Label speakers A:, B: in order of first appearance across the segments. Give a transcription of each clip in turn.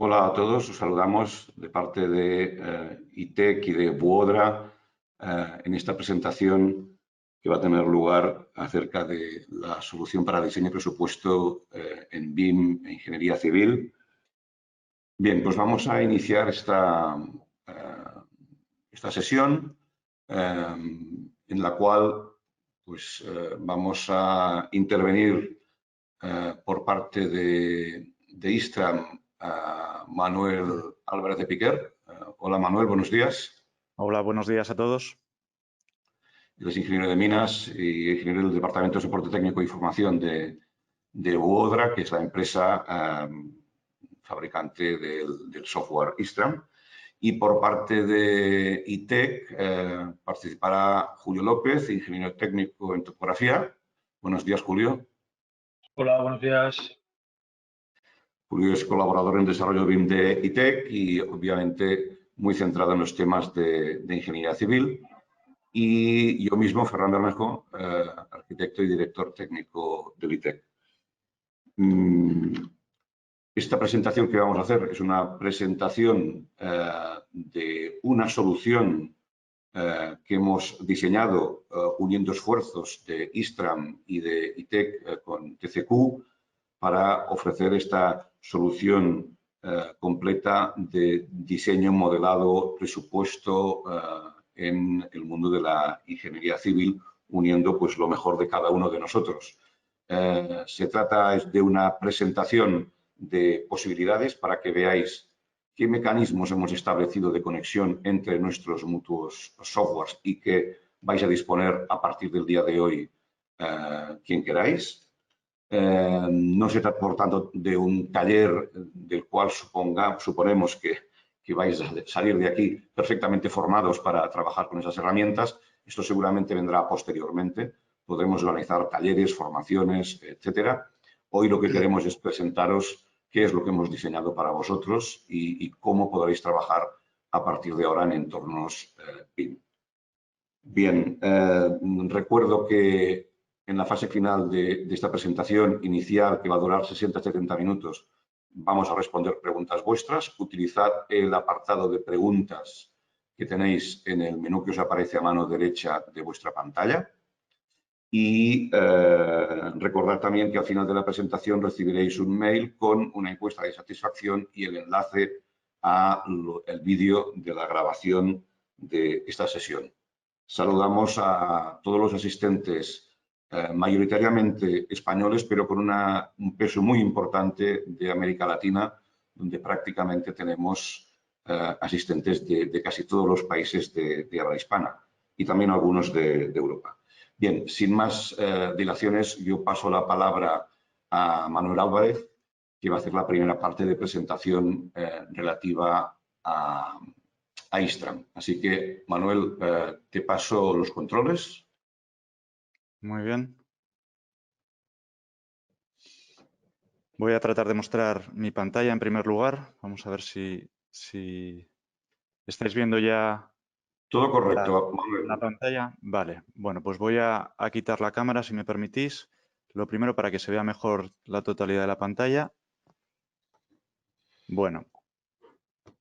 A: Hola a todos, os saludamos de parte de ITEC y de Vuodra en esta presentación que va a tener lugar acerca de la solución para diseño y presupuesto en BIM e Ingeniería Civil. Bien, pues vamos a iniciar esta sesión en la cual vamos a intervenir por parte de Istram a Manuel Álvarez de Piquer. Hola Manuel, buenos días.
B: Hola, buenos días a todos.
A: Él es ingeniero de minas y ingeniero del Departamento de Soporte Técnico e Información de Vuodra, que es la empresa fabricante del software Istram. Y por parte de ITEC participará Julio López, ingeniero técnico en topografía. Buenos días, Julio.
C: Hola, buenos días.
A: Julio es colaborador en desarrollo BIM de ITEC y obviamente muy centrado en los temas de ingeniería civil. Y yo mismo, Ferran Bermejo, arquitecto y director técnico del ITEC. Esta presentación que vamos a hacer es una presentación de una solución que hemos diseñado uniendo esfuerzos de Istram y de ITEC con TCQ para ofrecer esta solución completa de diseño, modelado, presupuesto en el mundo de la ingeniería civil, uniendo pues lo mejor de cada uno de nosotros. Se trata de una presentación de posibilidades para que veáis qué mecanismos hemos establecido de conexión entre nuestros mutuos softwares y que vais a disponer a partir del día de hoy quien queráis. No se trata, por tanto, de un taller del cual suponemos que vais a salir de aquí perfectamente formados para trabajar con esas herramientas. Esto seguramente vendrá posteriormente. Podremos organizar talleres, formaciones, etcétera. Hoy lo que queremos es presentaros qué es lo que hemos diseñado para vosotros y cómo podréis trabajar a partir de ahora en entornos BIM. Bien, recuerdo que en la fase final de esta presentación inicial, que va a durar 60-70 minutos, vamos a responder preguntas vuestras. Utilizad el apartado de preguntas que tenéis en el menú que os aparece a mano derecha de vuestra pantalla. Y recordad también que al final de la presentación recibiréis un mail con una encuesta de satisfacción y el enlace al vídeo de la grabación de esta sesión. Saludamos a todos los asistentes, mayoritariamente españoles, pero con un peso muy importante de América Latina, donde prácticamente tenemos asistentes de casi todos los países de habla hispana y también algunos de Europa. Bien, sin más dilaciones, yo paso la palabra a Manuel Álvarez, que va a hacer la primera parte de presentación relativa a Istram. Así que, Manuel, te paso los controles.
B: Muy bien. Voy a tratar de mostrar mi pantalla en primer lugar. Vamos a ver si estáis viendo ya
A: Todo correcto, Manuel.
B: la pantalla. Vale, bueno, pues voy a quitar la cámara, si me permitís. Lo primero, para que se vea mejor la totalidad de la pantalla. Bueno,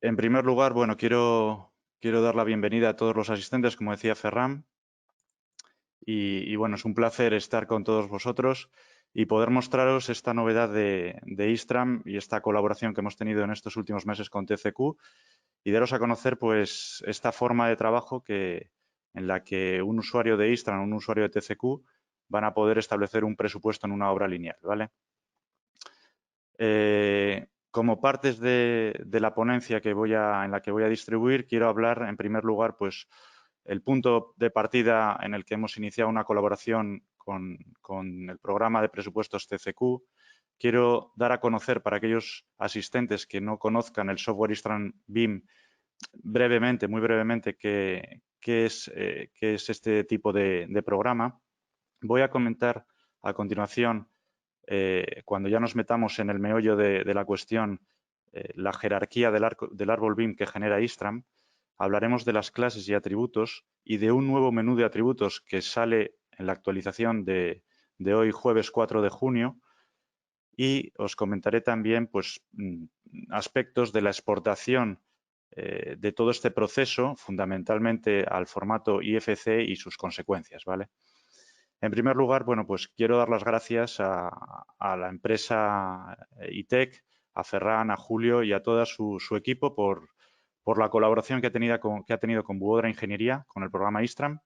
B: en primer lugar, bueno, quiero dar la bienvenida a todos los asistentes, como decía Ferran. Y bueno, es un placer estar con todos vosotros y poder mostraros esta novedad de Istram y esta colaboración que hemos tenido en estos últimos meses con TCQ y daros a conocer pues esta forma de trabajo en la que un usuario de Istram, un usuario de TCQ van a poder establecer un presupuesto en una obra lineal, ¿vale? Como partes de la ponencia en la que voy a distribuir, quiero hablar en primer lugar pues el punto de partida en el que hemos iniciado una colaboración con el programa de presupuestos TCQ. Quiero dar a conocer para aquellos asistentes que no conozcan el software Istram BIM brevemente, muy brevemente, qué es este tipo de programa. Voy a comentar a continuación, cuando ya nos metamos en el meollo de la cuestión, la jerarquía del árbol BIM que genera Istram. Hablaremos de las clases y atributos y de un nuevo menú de atributos que sale en la actualización de hoy, jueves 4 de junio, y os comentaré también pues, aspectos de la exportación de todo este proceso, fundamentalmente al formato IFC y sus consecuencias, ¿vale? En primer lugar, bueno, pues quiero dar las gracias a la empresa ITEC, a Ferran, a Julio y a todo su equipo por la colaboración que ha tenido con Buodra Ingeniería, con el programa ISTRAM,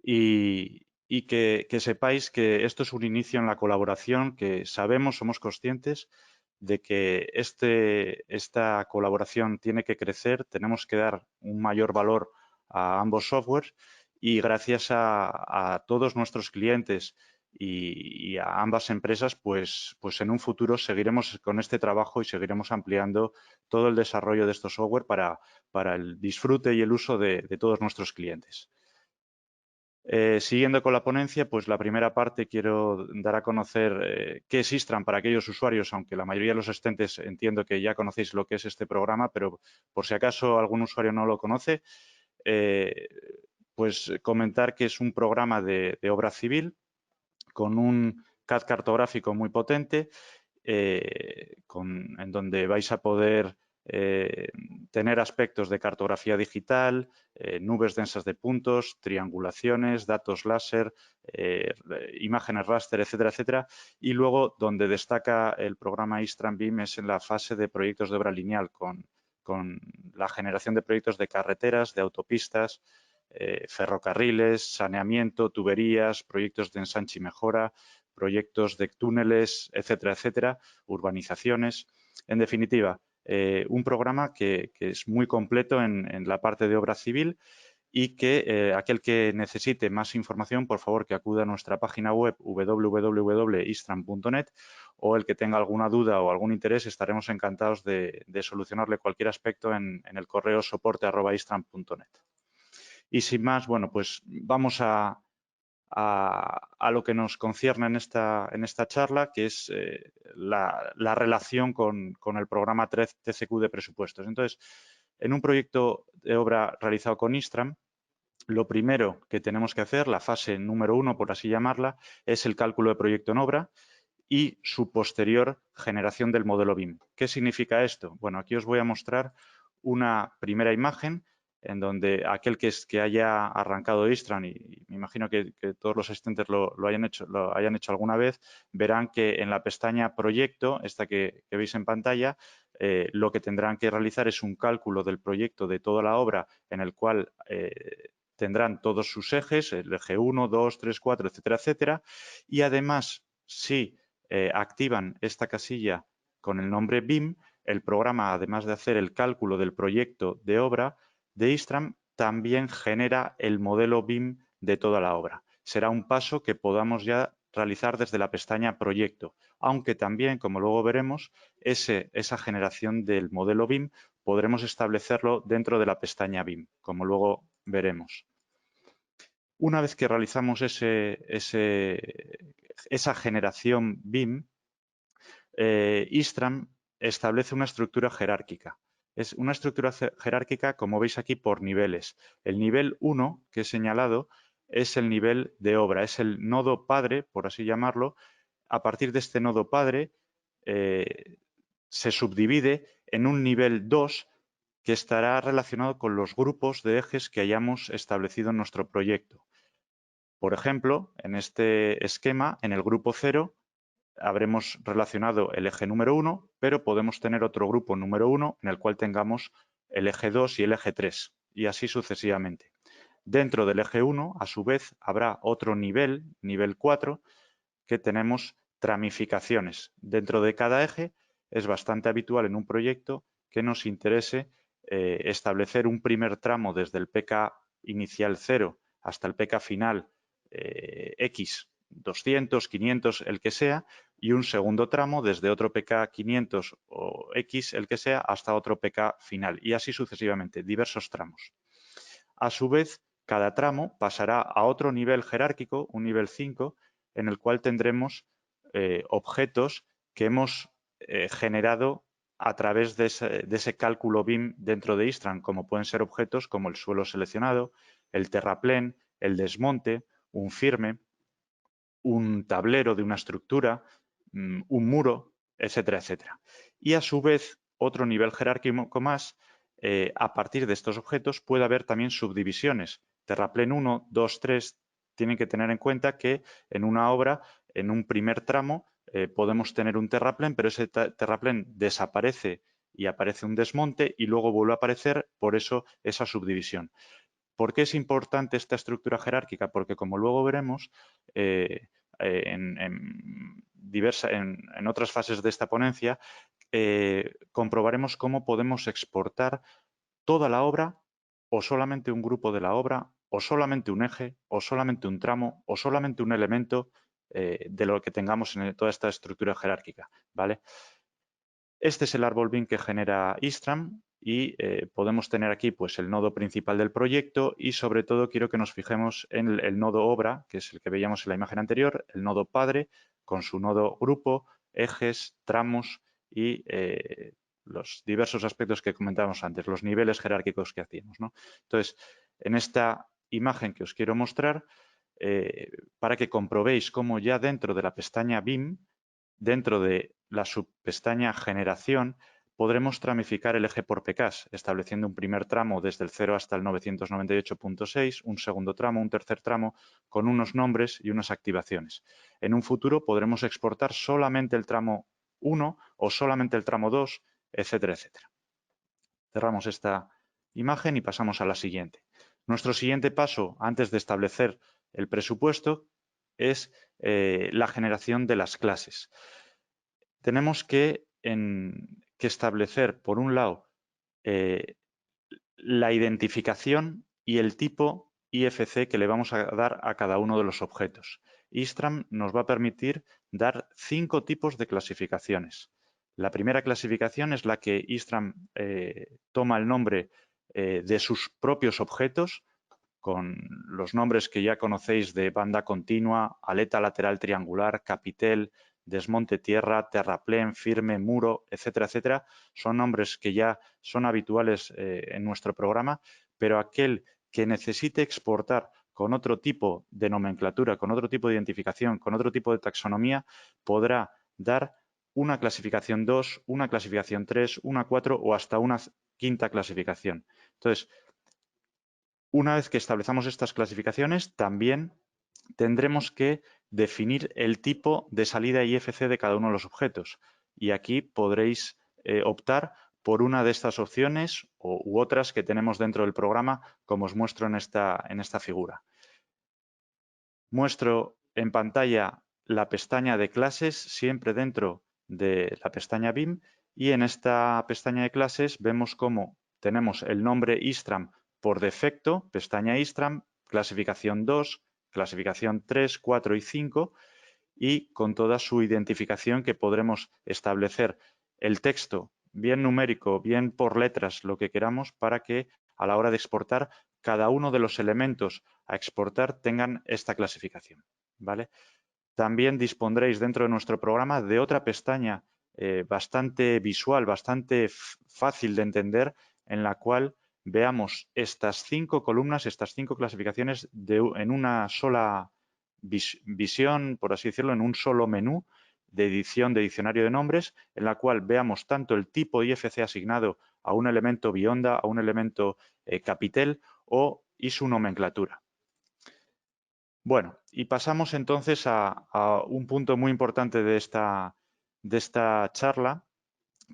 B: y que sepáis que esto es un inicio en la colaboración, que sabemos, somos conscientes de que esta colaboración tiene que crecer, tenemos que dar un mayor valor a ambos softwares y gracias a todos nuestros clientes y a ambas empresas, pues en un futuro seguiremos con este trabajo y seguiremos ampliando todo el desarrollo de estos software para el disfrute y el uso de todos nuestros clientes. Siguiendo con la ponencia, pues la primera parte quiero dar a conocer qué es ISTRAM para aquellos usuarios, aunque la mayoría de los asistentes entiendo que ya conocéis lo que es este programa, pero por si acaso algún usuario no lo conoce, pues comentar que es un programa de obra civil con un CAD cartográfico muy potente, en donde vais a poder tener aspectos de cartografía digital, nubes densas de puntos, triangulaciones, datos láser, imágenes raster, etcétera, etcétera. Y luego, donde destaca el programa ISTRAM BIM es en la fase de proyectos de obra lineal, con la generación de proyectos de carreteras, de autopistas, ferrocarriles, saneamiento, tuberías, proyectos de ensanche y mejora, proyectos de túneles, etcétera, etcétera, urbanizaciones. En definitiva, un programa que es muy completo en la parte de obra civil y que aquel que necesite más información, por favor, que acuda a nuestra página web www.istram.net, o el que tenga alguna duda o algún interés, estaremos encantados de solucionarle cualquier aspecto en el correo soporte@istram.net. Y sin más, bueno, pues vamos a lo que nos concierne en esta charla, que es la relación con el programa TCQ de presupuestos. Entonces, en un proyecto de obra realizado con ISTRAM, lo primero que tenemos que hacer, la fase número 1, por así llamarla, es el cálculo de proyecto en obra y su posterior generación del modelo BIM. ¿Qué significa esto? Bueno, aquí os voy a mostrar una primera imagen en donde aquel que haya arrancado ISTRAM, y me imagino que todos los asistentes lo hayan hecho alguna vez, verán que en la pestaña Proyecto, esta que veis en pantalla, lo que tendrán que realizar es un cálculo del proyecto de toda la obra, en el cual tendrán todos sus ejes, el eje 1, 2, 3, 4, etcétera, etcétera, y además, si activan esta casilla con el nombre BIM, el programa, además de hacer el cálculo del proyecto de obra de ISTRAM, también genera el modelo BIM de toda la obra. Será un paso que podamos ya realizar desde la pestaña Proyecto, aunque también, como luego veremos, esa generación del modelo BIM podremos establecerlo dentro de la pestaña BIM, como luego veremos. Una vez que realizamos esa generación BIM, ISTRAM establece una estructura jerárquica. Es una estructura jerárquica, como veis aquí, por niveles. El nivel 1 que he señalado es el nivel de obra, es el nodo padre, por así llamarlo. A partir de este nodo padre se subdivide en un nivel 2 que estará relacionado con los grupos de ejes que hayamos establecido en nuestro proyecto. Por ejemplo, en este esquema, en el grupo 0, habremos relacionado el eje número 1, pero podemos tener otro grupo número 1 en el cual tengamos el eje 2 y el eje 3, y así sucesivamente. Dentro del eje 1, a su vez, habrá otro nivel 4, que tenemos tramificaciones. Dentro de cada eje es bastante habitual en un proyecto que nos interese establecer un primer tramo desde el PK inicial 0 hasta el PK final X 200, 500, el que sea, y un segundo tramo desde otro PK 500 o X, el que sea, hasta otro PK final, y así sucesivamente, diversos tramos. A su vez, cada tramo pasará a otro nivel jerárquico, un nivel 5, en el cual tendremos objetos que hemos generado a través de ese cálculo BIM dentro de ISTRAM, como pueden ser objetos como el suelo seleccionado, el terraplén, el desmonte, un firme, un tablero de una estructura, un muro, etcétera, etcétera. Y a su vez, otro nivel jerárquico más, a partir de estos objetos puede haber también subdivisiones. Terraplén 1, 2, 3, tienen que tener en cuenta que en una obra, en un primer tramo, podemos tener un terraplén, pero ese terraplén desaparece y aparece un desmonte y luego vuelve a aparecer, por eso esa subdivisión. ¿Por qué es importante esta estructura jerárquica? Porque, como luego veremos, en otras fases de esta ponencia, comprobaremos cómo podemos exportar toda la obra o solamente un grupo de la obra o solamente un eje o solamente un tramo o solamente un elemento de lo que tengamos en toda esta estructura jerárquica, ¿vale? Este es el árbol BIM que genera Istram y podemos tener aquí pues, el nodo principal del proyecto y sobre todo quiero que nos fijemos en el nodo obra, que es el que veíamos en la imagen anterior, el nodo padre con su nodo grupo, ejes, tramos y los diversos aspectos que comentábamos antes, los niveles jerárquicos que hacíamos, ¿no? Entonces, en esta imagen que os quiero mostrar, para que comprobéis cómo ya dentro de la pestaña BIM, dentro de la subpestaña generación, podremos tramificar el eje por PKs, estableciendo un primer tramo desde el 0 hasta el 998.6, un segundo tramo, un tercer tramo, con unos nombres y unas activaciones. En un futuro podremos exportar solamente el tramo 1 o solamente el tramo 2, etcétera, etcétera. Cerramos esta imagen y pasamos a la siguiente. Nuestro siguiente paso, antes de establecer el presupuesto, es la generación de las clases. Tenemos que establecer, por un lado, la identificación y el tipo IFC que le vamos a dar a cada uno de los objetos. Istram nos va a permitir dar 5 tipos de clasificaciones. La primera clasificación es la que Istram toma el nombre de sus propios objetos, con los nombres que ya conocéis de banda continua, aleta lateral triangular, capitel, desmonte tierra, terraplén, firme, muro, etcétera, etcétera. Son nombres que ya son habituales en nuestro programa, pero aquel que necesite exportar con otro tipo de nomenclatura, con otro tipo de identificación, con otro tipo de taxonomía, podrá dar una clasificación 2, una clasificación 3, una 4 o hasta una quinta clasificación. Entonces, una vez que establezamos estas clasificaciones, también tendremos que definir el tipo de salida IFC de cada uno de los objetos. Y aquí podréis optar por una de estas opciones u otras que tenemos dentro del programa, como os muestro en esta figura. Muestro en pantalla la pestaña de clases, siempre dentro de la pestaña BIM, y en esta pestaña de clases vemos cómo tenemos el nombre Istram por defecto, pestaña Istram, clasificación 2, clasificación 3, 4 y 5, y con toda su identificación que podremos establecer el texto, bien numérico, bien por letras, lo que queramos, para que a la hora de exportar, cada uno de los elementos a exportar tengan esta clasificación, ¿vale? También dispondréis dentro de nuestro programa de otra pestaña bastante visual, bastante fácil de entender, en la cual veamos estas 5 columnas, estas 5 clasificaciones en una sola visión, por así decirlo, en un solo menú de edición de diccionario de nombres, en la cual veamos tanto el tipo IFC asignado a un elemento Bionda, a un elemento capitel y su nomenclatura. Bueno, y pasamos entonces a un punto muy importante de esta charla,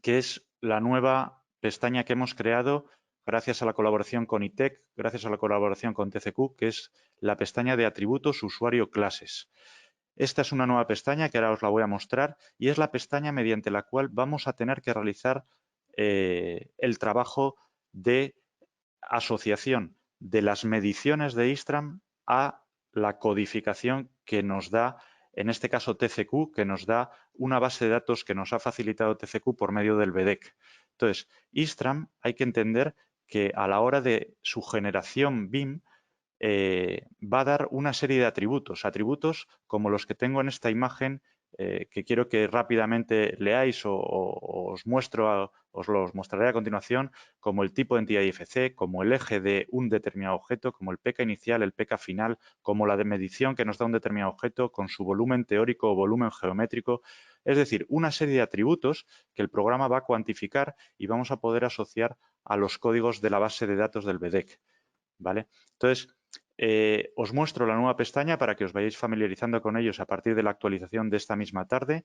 B: que es la nueva pestaña que hemos creado gracias a la colaboración con ITEC, gracias a la colaboración con TCQ, que es la pestaña de atributos usuario clases. Esta es una nueva pestaña que ahora os la voy a mostrar y es la pestaña mediante la cual vamos a tener que realizar el trabajo de asociación de las mediciones de Istram a la codificación que nos da, en este caso TCQ, que nos da una base de datos que nos ha facilitado TCQ por medio del BDEC. Entonces, Istram hay que entender que a la hora de su generación BIM va a dar una serie de atributos como los que tengo en esta imagen que quiero que rápidamente leáis o os los mostraré a continuación, como el tipo de entidad IFC, como el eje de un determinado objeto, como el pK inicial, el pK final, como la de medición que nos da un determinado objeto, con su volumen teórico o volumen geométrico. Es decir, una serie de atributos que el programa va a cuantificar y vamos a poder asociar a los códigos de la base de datos del BDEC, ¿vale? Entonces, os muestro la nueva pestaña para que os vayáis familiarizando con ellos a partir de la actualización de esta misma tarde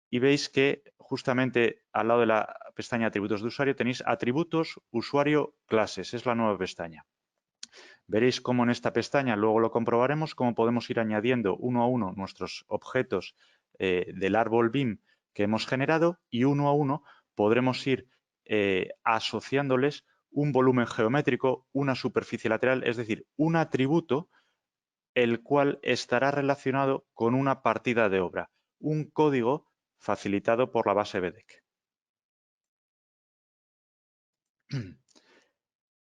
B: y veis que justamente al lado de la pestaña atributos de usuario tenéis atributos, usuario, clases. Es la nueva pestaña. Veréis cómo en esta pestaña, luego lo comprobaremos, cómo podemos ir añadiendo uno a uno nuestros objetos del árbol BIM que hemos generado y uno a uno podremos ir asociándoles un volumen geométrico, una superficie lateral, es decir, un atributo el cual estará relacionado con una partida de obra, un código facilitado por la base BDEC.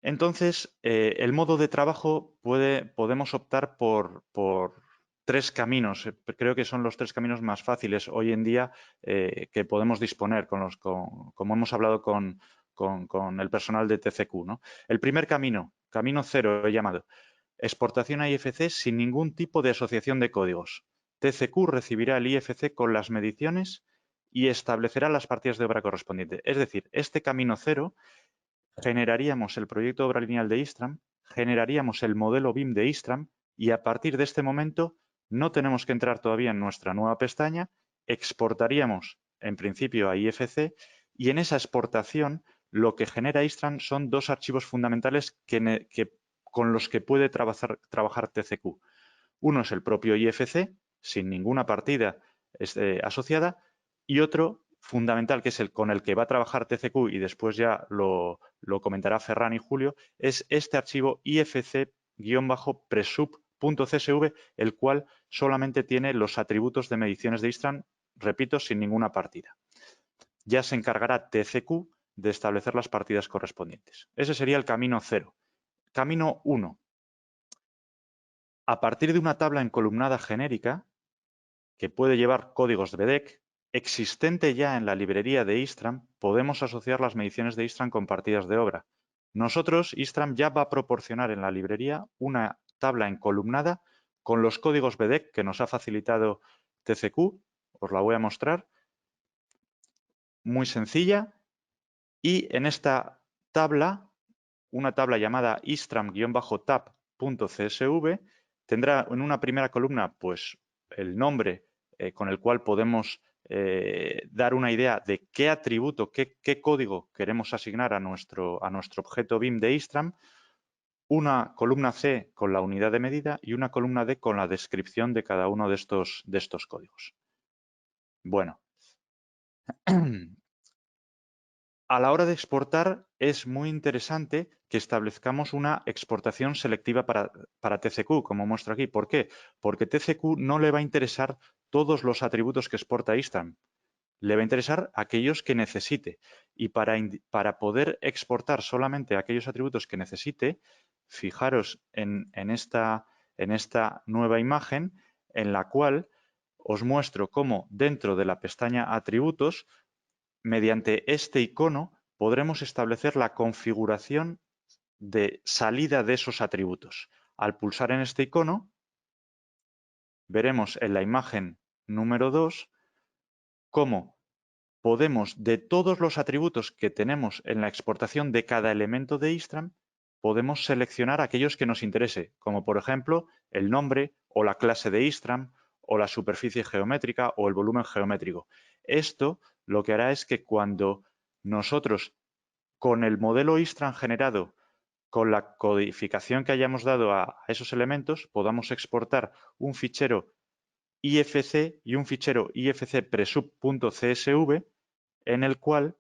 B: Entonces, el modo de trabajo podemos optar por tres caminos. Creo que son los tres caminos más fáciles hoy en día que podemos disponer, como hemos hablado con el personal de TCQ, ¿no? El primer camino, camino 0 he llamado, exportación a IFC sin ningún tipo de asociación de códigos. TCQ recibirá el IFC con las mediciones y establecerá las partidas de obra correspondientes. Es decir, este camino 0 generaríamos el proyecto de obra lineal de ISTRAM, generaríamos el modelo BIM de ISTRAM y a partir de este momento no tenemos que entrar todavía en nuestra nueva pestaña, exportaríamos en principio a IFC y en esa exportación lo que genera ISTRAM son dos archivos fundamentales con los que puede trabajar TCQ. Uno es el propio IFC, sin ninguna partida asociada, y otro fundamental, que es el con el que va a trabajar TCQ y después ya lo comentará Ferran y Julio, es este archivo ifc-presup.csv, el cual solamente tiene los atributos de mediciones de ISTRAM, repito, sin ninguna partida. Ya se encargará TCQ de establecer las partidas correspondientes. Ese sería el camino 0. Camino 1. A partir de una tabla encolumnada genérica, que puede llevar códigos de BDEC, existente ya en la librería de ISTRAM, podemos asociar las mediciones de ISTRAM con partidas de obra. Nosotros, ISTRAM ya va a proporcionar en la librería una tabla encolumnada con los códigos BDEC que nos ha facilitado TCQ. Os la voy a mostrar. Muy sencilla. Y en esta tabla, una tabla llamada istram-tab.csv, tendrá en una primera columna pues, el nombre con el cual podemos dar una idea de qué atributo, qué código queremos asignar a nuestro objeto BIM de ISTRAM, una columna C con la unidad de medida y una columna D con la descripción de cada uno de estos códigos. Bueno, a la hora de exportar es muy interesante que establezcamos una exportación selectiva para TCQ, como muestro aquí. ¿Por qué? Porque TCQ no le va a interesar todos los atributos que exporta ISTRAM. Le va a interesar aquellos que necesite. Y para poder exportar solamente aquellos atributos que necesite, fijaros en esta nueva imagen en la cual os muestro cómo dentro de la pestaña Atributos, mediante este icono podremos establecer la configuración de salida de esos atributos. Al pulsar en este icono, veremos en la imagen número 2 cómo podemos, de todos los atributos que tenemos en la exportación de cada elemento de ISTRAM, podemos seleccionar aquellos que nos interese, como por ejemplo el nombre o la clase de ISTRAM o la superficie geométrica o el volumen geométrico. Esto lo que hará es que cuando nosotros, con el modelo ISTRAM generado, con la codificación que hayamos dado a esos elementos, podamos exportar un fichero IFC y un fichero ifc-presup.csv en el cual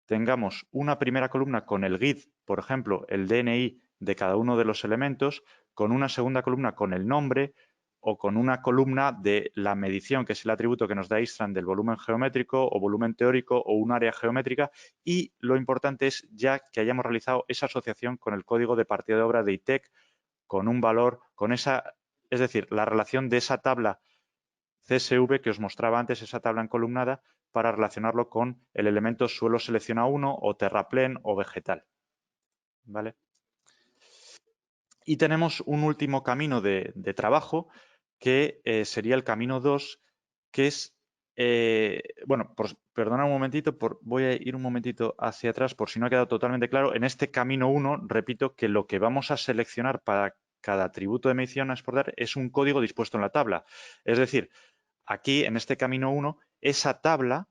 B: tengamos una primera columna con el GUID, por ejemplo, el DNI de cada uno de los elementos, con una segunda columna con el nombre o con una columna de la medición, que es el atributo que nos da ISTRAM del volumen geométrico o volumen teórico o un área geométrica, y lo importante es ya que hayamos realizado esa asociación con el código de partida de obra de ITEC, con un valor, con esa, es decir, la relación de esa tabla CSV que os mostraba antes, esa tabla encolumnada, para relacionarlo con el elemento suelo selecciona 1 o terraplén o vegetal. ¿Vale? Y tenemos un último camino de trabajo que sería el camino 2, que es, bueno, perdona un momentito, voy a ir un momentito hacia atrás por si no ha quedado totalmente claro. En este camino 1, repito que lo que vamos a seleccionar para cada atributo de medición a exportar es un código dispuesto en la tabla. Es decir, aquí en este camino 1, esa tabla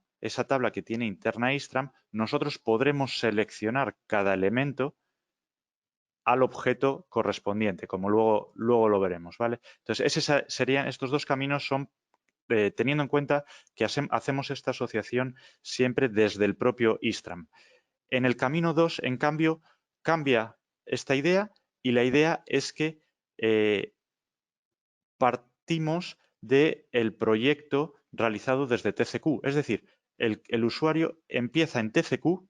B: que tiene interna Istram, nosotros podremos seleccionar cada elemento al objeto correspondiente, como luego lo veremos, ¿vale? Entonces, estos dos caminos son teniendo en cuenta que hacemos esta asociación siempre desde el propio Istram. En el camino 2, en cambio, cambia esta idea y la idea es que partimos del proyecto realizado desde TCQ. Es decir, el usuario empieza en TCQ,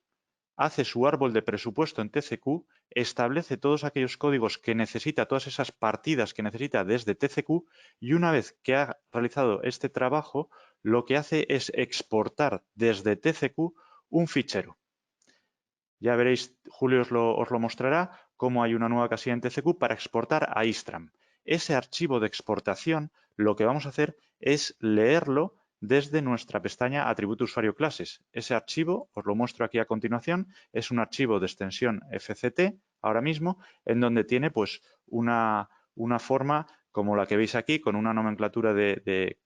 B: hace su árbol de presupuesto en TCQ, establece todos aquellos códigos que necesita, todas esas partidas que necesita desde TCQ y una vez que ha realizado este trabajo, lo que hace es exportar desde TCQ un fichero. Ya veréis, Julio os lo mostrará, cómo hay una nueva casilla en TCQ para exportar a Istram. Ese archivo de exportación, lo que vamos a hacer es leerlo desde nuestra pestaña Atributo Usuario Clases. Ese archivo, os lo muestro aquí a continuación, es un archivo de extensión FCT, ahora mismo, en donde tiene pues una forma como la que veis aquí, con una nomenclatura de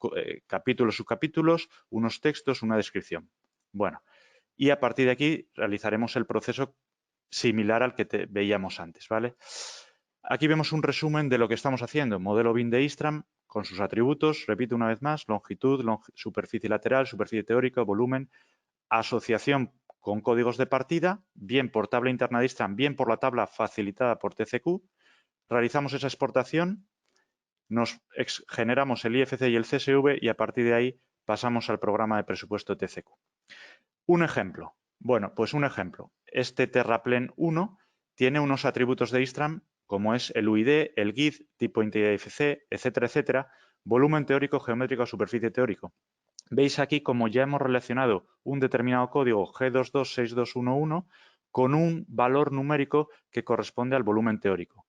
B: capítulos, subcapítulos, unos textos, una descripción. Bueno, y a partir de aquí realizaremos el proceso similar al que veíamos antes, ¿vale? Aquí vemos un resumen de lo que estamos haciendo. Modelo BIM de Istram con sus atributos, repito una vez más, longitud, superficie lateral, superficie teórica, volumen, asociación con códigos de partida, bien por tabla interna de Istram, bien por la tabla facilitada por TCQ. Realizamos esa exportación, nos generamos el IFC y el CSV y a partir de ahí pasamos al programa de presupuesto TCQ. Un ejemplo. Bueno, pues un ejemplo. Este Terraplén 1 tiene unos atributos de Istram como es el UID, el GID, tipo entidad IFC, etcétera, etcétera, volumen teórico, geométrico, superficie teórico. Veis aquí como ya hemos relacionado un determinado código G226211 con un valor numérico que corresponde al volumen teórico.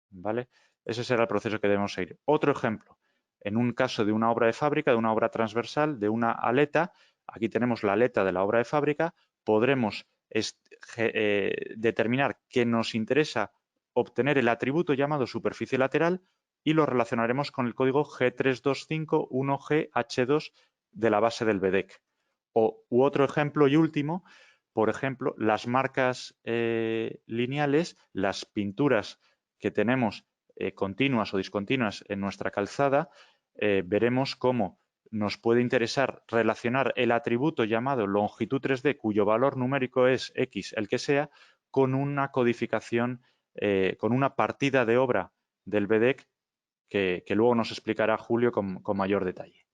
B: ¿Vale? Ese será el proceso que debemos seguir. Otro ejemplo. En un caso de una obra de fábrica, de una obra transversal, de una aleta, aquí tenemos la aleta de la obra de fábrica, podremos determinar que nos interesa obtener el atributo llamado superficie lateral y lo relacionaremos con el código G3251GH2 de la base del BDEC. U otro ejemplo y último, por ejemplo, las marcas lineales, las pinturas que tenemos continuas o discontinuas en nuestra calzada, veremos cómo nos puede interesar relacionar el atributo llamado longitud 3D, cuyo valor numérico es X, el que sea, con una codificación, con una partida de obra del BDEC que luego nos explicará Julio con mayor detalle.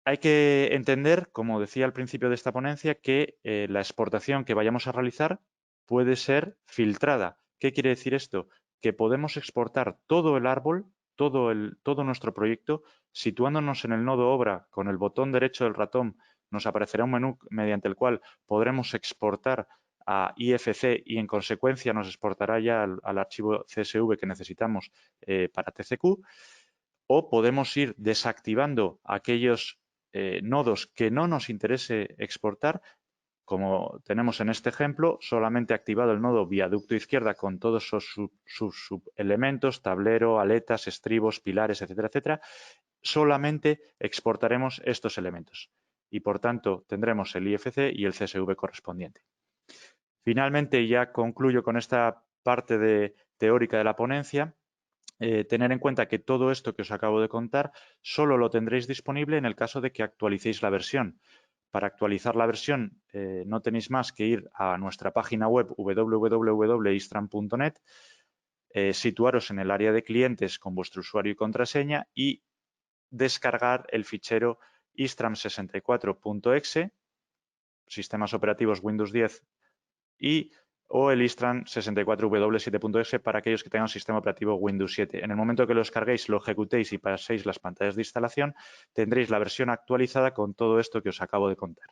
B: Hay que entender, como decía al principio de esta ponencia, que la exportación que vayamos a realizar puede ser filtrada. ¿Qué quiere decir esto? Que podemos exportar todo el árbol, todo nuestro proyecto, situándonos en el nodo obra con el botón derecho del ratón, nos aparecerá un menú mediante el cual podremos exportar a IFC y en consecuencia nos exportará ya al archivo CSV que necesitamos para TCQ, o podemos ir desactivando aquellos nodos que no nos interese exportar, como tenemos en este ejemplo, solamente activado el nodo viaducto izquierda con todos sus subelementos, tablero, aletas, estribos, pilares, etcétera, etcétera, solamente exportaremos estos elementos y por tanto tendremos el IFC y el CSV correspondiente. Finalmente, ya concluyo con esta parte teórica de la ponencia. Tener en cuenta que todo esto que os acabo de contar solo lo tendréis disponible en el caso de que actualicéis la versión. Para actualizar la versión no tenéis más que ir a nuestra página web www.istram.net, situaros en el área de clientes con vuestro usuario y contraseña y descargar el fichero istram64.exe, sistemas operativos Windows 10 y o el Istran 64W7.exe para aquellos que tengan sistema operativo Windows 7. En el momento que lo descarguéis, lo ejecutéis y paséis las pantallas de instalación, tendréis la versión actualizada con todo esto que os acabo de contar.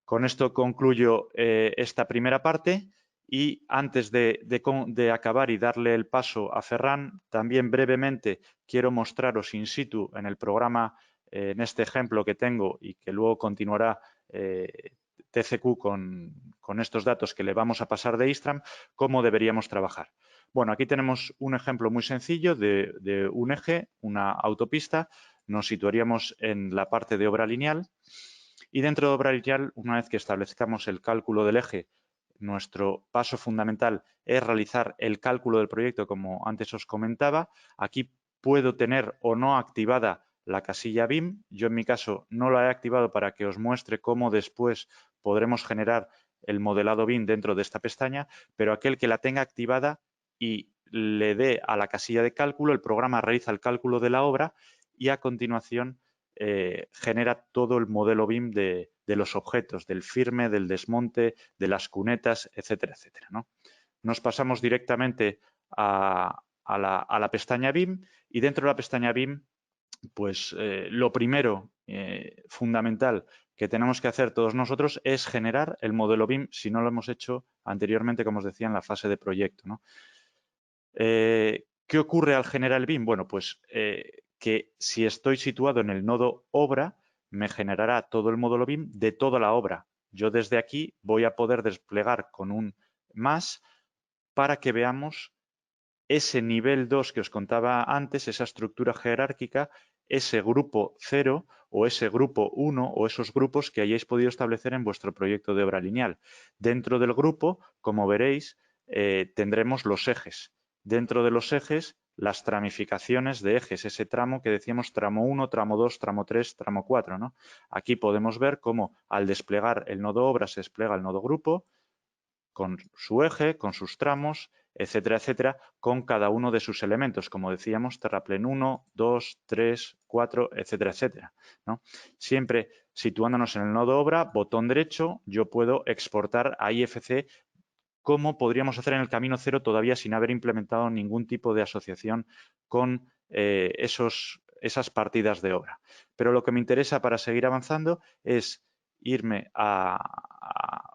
B: Con esto concluyo esta primera parte y antes de acabar y darle el paso a Ferran, también brevemente quiero mostraros in situ en el programa, en este ejemplo que tengo y que luego continuará TCQ con estos datos que le vamos a pasar de Istram, cómo deberíamos trabajar. Bueno, aquí tenemos un ejemplo muy sencillo de un eje, una autopista. Nos situaríamos en la parte de obra lineal y dentro de obra lineal, una vez que establezcamos el cálculo del eje, nuestro paso fundamental es realizar el cálculo del proyecto, como antes os comentaba. Aquí puedo tener o no activada la casilla BIM. Yo en mi caso no la he activado para que os muestre cómo después podremos generar el modelado BIM dentro de esta pestaña, pero aquel que la tenga activada y le dé a la casilla de cálculo, el programa realiza el cálculo de la obra y a continuación genera todo el modelo BIM de los objetos, del firme, del desmonte, de las cunetas, etcétera, etcétera, ¿no? Nos pasamos directamente a la pestaña BIM y dentro de la pestaña BIM, pues lo primero fundamental que tenemos que hacer todos nosotros es generar el modelo BIM si no lo hemos hecho anteriormente, como os decía, en la fase de proyecto, ¿no? ¿Qué ocurre al generar el BIM? Bueno, pues que si estoy situado en el nodo obra, me generará todo el módulo BIM de toda la obra. Yo desde aquí voy a poder desplegar con un más para que veamos ese nivel 2 que os contaba antes, esa estructura jerárquica, ese grupo 0 o ese grupo 1 o esos grupos que hayáis podido establecer en vuestro proyecto de obra lineal. Dentro del grupo, como veréis, tendremos los ejes. Dentro de los ejes, las tramificaciones de ejes, ese tramo que decíamos tramo 1, tramo 2, tramo 3, tramo 4, ¿no? Aquí podemos ver cómo al desplegar el nodo obra se despliega el nodo grupo con su eje, con sus tramos, etcétera, etcétera, con cada uno de sus elementos, como decíamos, terraplén 1, 2, 3, 4, etcétera, etcétera, ¿no? Siempre situándonos en el nodo obra, botón derecho, yo puedo exportar a IFC como podríamos hacer en el camino cero todavía sin haber implementado ningún tipo de asociación con esas partidas de obra. Pero lo que me interesa para seguir avanzando es irme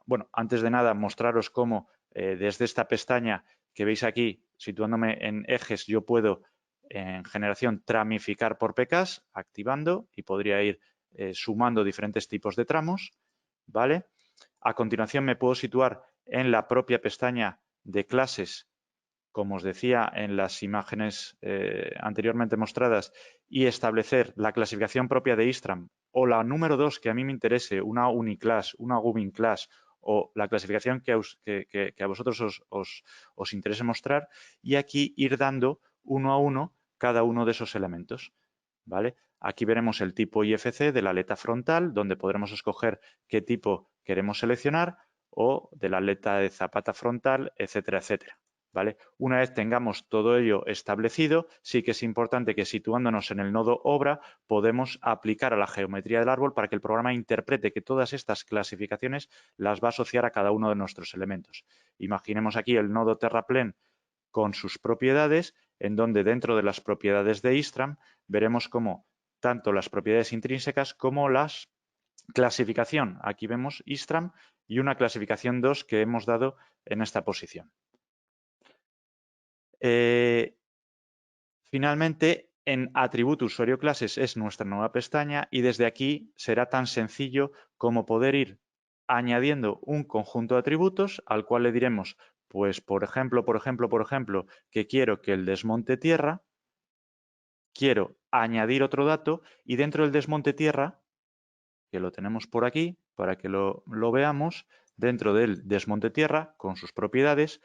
B: bueno, antes de nada mostraros cómo desde esta pestaña que veis aquí, situándome en ejes, yo puedo en generación tramificar por PKs, activando y podría ir sumando diferentes tipos de tramos, ¿vale? A continuación me puedo situar en la propia pestaña de clases, como os decía en las imágenes anteriormente mostradas, y establecer la clasificación propia de Istram o la número 2 que a mí me interese, una Uniclass, una Gubin Class o la clasificación que a vosotros os interese mostrar, y aquí ir dando uno a uno cada uno de esos elementos, ¿vale? Aquí veremos el tipo IFC de la aleta frontal, donde podremos escoger qué tipo queremos seleccionar, o de la aleta de zapata frontal, etcétera, etcétera, ¿vale? Una vez tengamos todo ello establecido, sí que es importante que situándonos en el nodo obra, podemos aplicar a la geometría del árbol para que el programa interprete que todas estas clasificaciones las va a asociar a cada uno de nuestros elementos. Imaginemos aquí el nodo terraplén con sus propiedades, en donde dentro de las propiedades de Istram veremos cómo tanto las propiedades intrínsecas como las clasificación. Aquí vemos Istram y una clasificación 2 que hemos dado en esta posición. Finalmente, en atributo usuario clases es nuestra nueva pestaña y desde aquí será tan sencillo como poder ir añadiendo un conjunto de atributos al cual le diremos, pues por ejemplo, que quiero que el desmonte tierra, quiero añadir otro dato y dentro del desmonte tierra, que lo tenemos por aquí para que lo veamos, dentro del desmonte tierra con sus propiedades,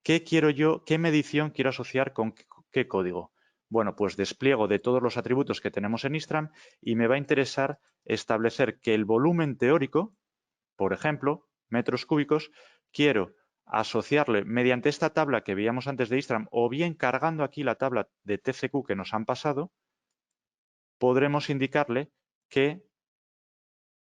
B: ¿qué quiero yo, qué medición quiero asociar con qué código? Bueno, pues despliego de todos los atributos que tenemos en Istram y me va a interesar establecer que el volumen teórico, por ejemplo, metros cúbicos, quiero asociarle mediante esta tabla que veíamos antes de Istram o bien cargando aquí la tabla de TCQ que nos han pasado, podremos indicarle que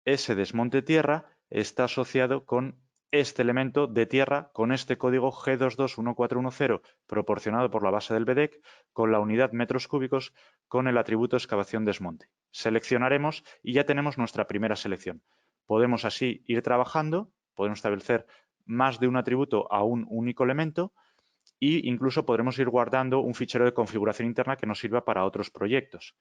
B: ese desmonte tierra está asociado con este elemento de tierra con este código G221410 proporcionado por la base del BDEC con la unidad metros cúbicos con el atributo excavación-desmonte. Seleccionaremos y ya tenemos nuestra primera selección. Podemos así ir trabajando, podemos establecer más de un atributo a un único elemento e incluso podremos ir guardando un fichero de configuración interna que nos sirva para otros proyectos.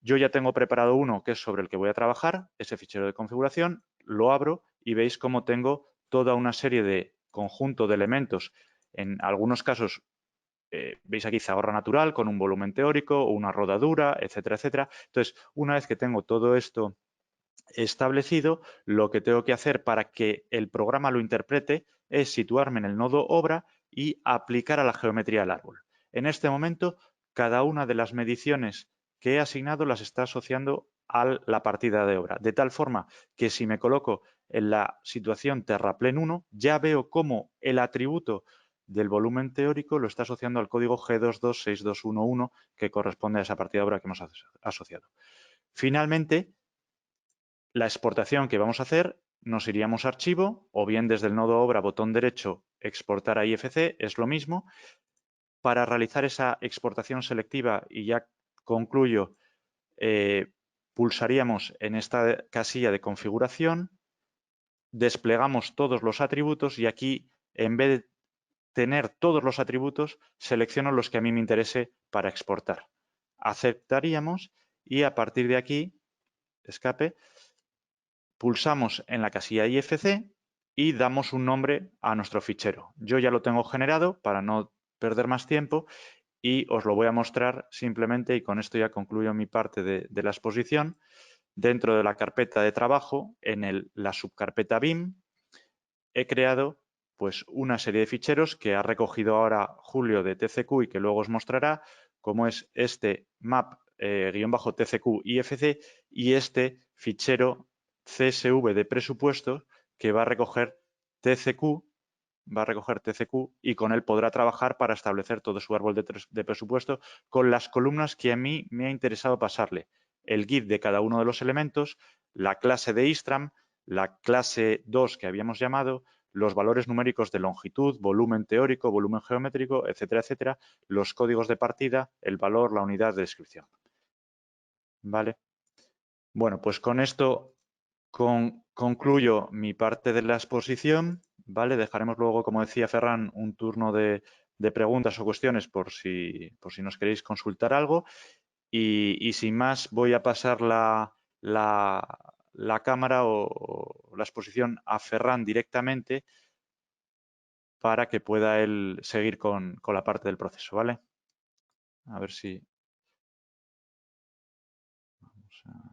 B: Yo ya tengo preparado uno que es sobre el que voy a trabajar, ese fichero de configuración, lo abro y veis cómo tengo toda una serie de conjunto de elementos. En algunos casos, veis aquí zahorra natural con un volumen teórico o una rodadura, etcétera, etcétera. Entonces, una vez que tengo todo esto establecido, lo que tengo que hacer para que el programa lo interprete es situarme en el nodo obra y aplicar a la geometría del árbol. En este momento, cada una de las mediciones que he asignado las está asociando a la partida de obra, de tal forma que si me coloco en la situación terraplén 1, ya veo cómo el atributo del volumen teórico lo está asociando al código G226211 que corresponde a esa partida de obra que hemos asociado. Finalmente, la exportación que vamos a hacer, nos iríamos a archivo o bien desde el nodo obra, botón derecho, exportar a IFC, es lo mismo. Para realizar esa exportación selectiva, y ya concluyo, pulsaríamos en esta casilla de configuración, desplegamos todos los atributos y aquí, en vez de tener todos los atributos, selecciono los que a mí me interese para exportar. Aceptaríamos y a partir de aquí, escape, pulsamos en la casilla IFC y damos un nombre a nuestro fichero. Yo ya lo tengo generado para no perder más tiempo y os lo voy a mostrar simplemente, y con esto ya concluyo mi parte de la exposición. Dentro de la carpeta de trabajo, en la subcarpeta BIM, he creado pues una serie de ficheros que ha recogido ahora Julio de TCQ y que luego os mostrará, como es este map-tcq IFC y este fichero CSV de presupuestos que va a recoger TCQ, y con él podrá trabajar para establecer todo su árbol de presupuesto con las columnas que a mí me ha interesado pasarle. El GIF de cada uno de los elementos, la clase de Istram, la clase 2 que habíamos llamado, los valores numéricos de longitud, volumen teórico, volumen geométrico, etcétera, etcétera, los códigos de partida, el valor, la unidad de descripción. ¿Vale? Bueno, pues con esto concluyo mi parte de la exposición. ¿Vale? Dejaremos luego, como decía Ferran, un turno de preguntas o cuestiones por si nos queréis consultar algo. Y sin más, voy a pasar la cámara o la exposición a Ferran directamente para que pueda él seguir con la parte del proceso, ¿vale? A ver si... Vamos a...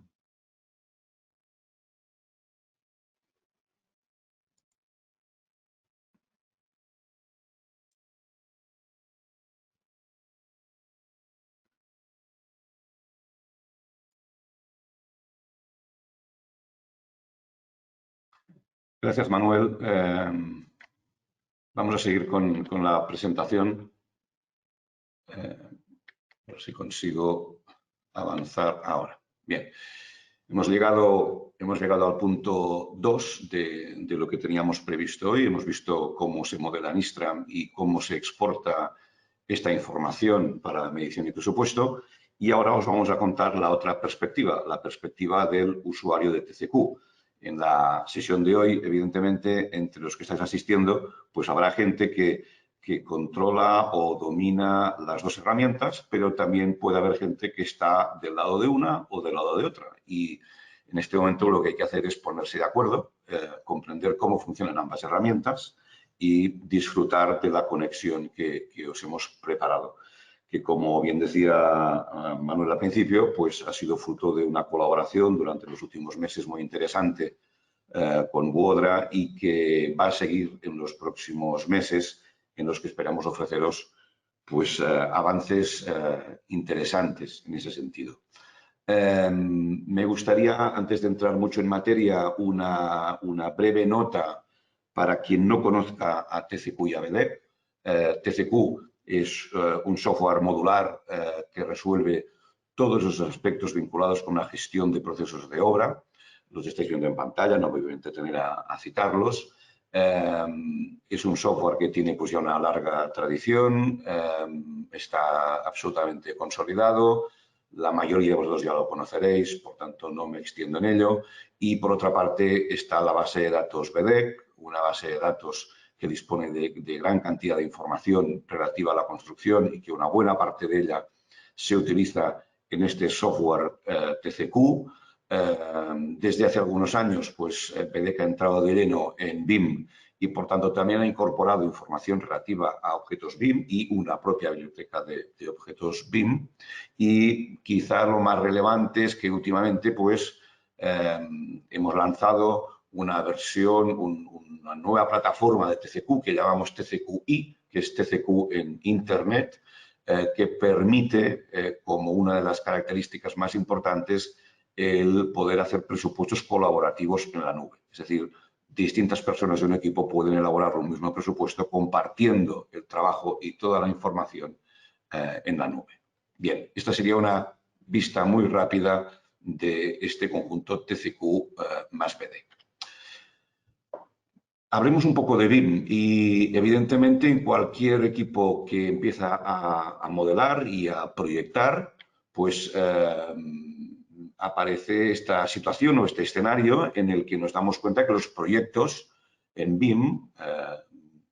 A: Gracias, Manuel. Vamos a seguir con la presentación. A ver si consigo avanzar ahora. Bien. Hemos llegado al punto 2 de lo que teníamos previsto hoy. Hemos visto cómo se modela en Istram y cómo se exporta esta información para medición y presupuesto. Y ahora os vamos a contar la otra perspectiva, la perspectiva del usuario de TCQ. En la sesión de hoy, evidentemente, entre los que estáis asistiendo, pues habrá gente que controla o domina las dos herramientas, pero también puede haber gente que está del lado de una o del lado de otra. Y en este momento lo que hay que hacer es ponerse de acuerdo, comprender cómo funcionan ambas herramientas y disfrutar de la conexión que os hemos preparado, que como bien decía Manuel al principio, pues ha sido fruto de una colaboración durante los últimos meses muy interesante con Wodra y que va a seguir en los próximos meses, en los que esperamos ofreceros pues, avances interesantes en ese sentido. Me gustaría, antes de entrar mucho en materia, una breve nota para quien no conozca a TCQ y a BDEC. TCQ es un software modular que resuelve todos los aspectos vinculados con la gestión de procesos de obra. Los estáis viendo en pantalla, no me voy a entretener a citarlos. Es un software que tiene pues ya una larga tradición, está absolutamente consolidado. La mayoría de vosotros ya lo conoceréis, por tanto no me extiendo en ello. Y por otra parte está la base de datos BDEC, una base de datos que dispone de gran cantidad de información relativa a la construcción y que una buena parte de ella se utiliza en este software TCQ. Desde hace algunos años, pues BDEC ha entrado de lleno en BIM y, por tanto, también ha incorporado información relativa a objetos BIM y una propia biblioteca de objetos BIM. Y quizá lo más relevante es que últimamente, pues, hemos lanzado una versión, una nueva plataforma de TCQ que llamamos TCQI, que es TCQ en Internet, que permite, como una de las características más importantes, el poder hacer presupuestos colaborativos en la nube. Es decir, distintas personas de un equipo pueden elaborar un mismo presupuesto compartiendo el trabajo y toda la información en la nube. Bien, esta sería una vista muy rápida de este conjunto TCQ más BDEC. Hablemos un poco de BIM y, evidentemente, en cualquier equipo que empieza a modelar y a proyectar, pues aparece esta situación o este escenario en el que nos damos cuenta que los proyectos en BIM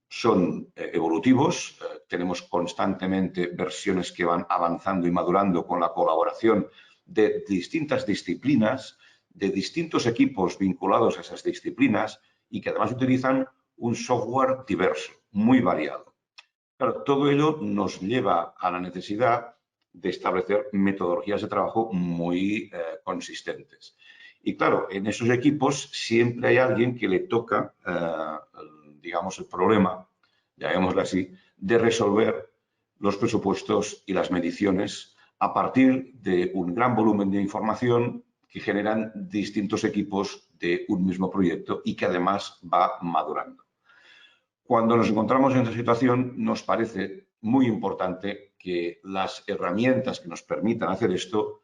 A: son evolutivos. Tenemos constantemente versiones que van avanzando y madurando con la colaboración de distintas disciplinas, de distintos equipos vinculados a esas disciplinas y que además utilizan un software diverso, muy variado. Claro, todo ello nos lleva a la necesidad de establecer metodologías de trabajo muy consistentes. Y claro, en esos equipos siempre hay alguien que le toca, digamos, el problema, llamémoslo así, de resolver los presupuestos y las mediciones a partir de un gran volumen de información que generan distintos equipos de un mismo proyecto y que además va madurando. Cuando nos encontramos en esta situación, nos parece muy importante que las herramientas que nos permitan hacer esto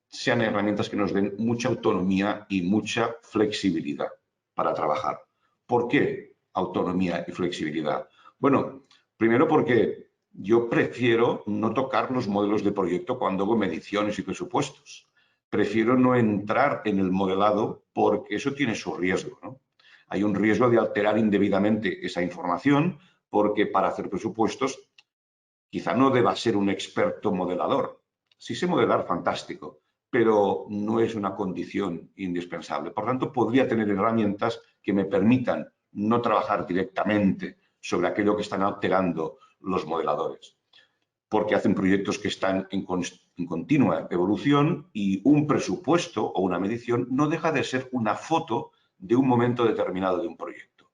A: sean herramientas que nos den mucha autonomía y mucha flexibilidad para trabajar. ¿Por qué autonomía y flexibilidad? Bueno, primero porque yo prefiero no tocar los modelos de proyecto cuando hago mediciones y presupuestos. Prefiero no entrar en el modelado porque eso tiene su riesgo, ¿no? Hay un riesgo de alterar indebidamente esa información porque para hacer presupuestos quizá no deba ser un experto modelador. Si sé modelar, fantástico, pero no es una condición indispensable. Por tanto, podría tener herramientas que me permitan no trabajar directamente sobre aquello que están alterando los modeladores, porque hacen proyectos que están en continua evolución y un presupuesto o una medición no deja de ser una foto de un momento determinado de un proyecto.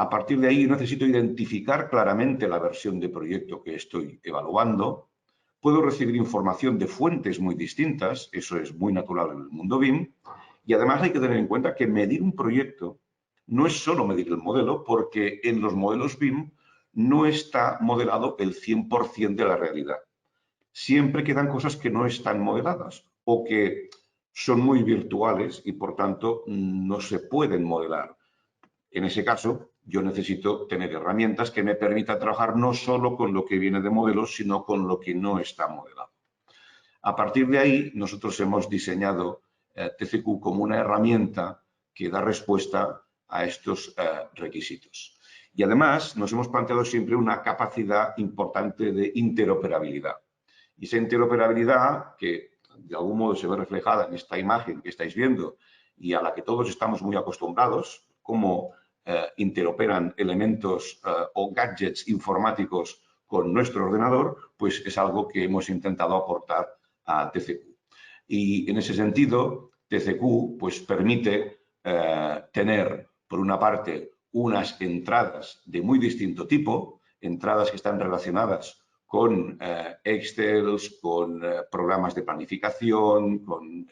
A: A partir de ahí necesito identificar claramente la versión de proyecto que estoy evaluando. Puedo recibir información de fuentes muy distintas, eso es muy natural en el mundo BIM, y además hay que tener en cuenta que medir un proyecto no es solo medir el modelo, porque en los modelos BIM no está modelado el 100% de la realidad. Siempre quedan cosas que no están modeladas o que son muy virtuales y, por tanto, no se pueden modelar. En ese caso, yo necesito tener herramientas que me permitan trabajar no solo con lo que viene de modelos, sino con lo que no está modelado. A partir de ahí, nosotros hemos diseñado TCQ como una herramienta que da respuesta a estos requisitos. Y además, nos hemos planteado siempre una capacidad importante de interoperabilidad. Y esa interoperabilidad, que de algún modo se ve reflejada en esta imagen que estáis viendo y a la que todos estamos muy acostumbrados, cómo interoperan elementos o gadgets informáticos con nuestro ordenador, pues es algo que hemos intentado aportar a TCQ. Y en ese sentido, TCQ pues, permite tener, por una parte, unas entradas de muy distinto tipo, entradas que están relacionadas con Excel, con programas de planificación, con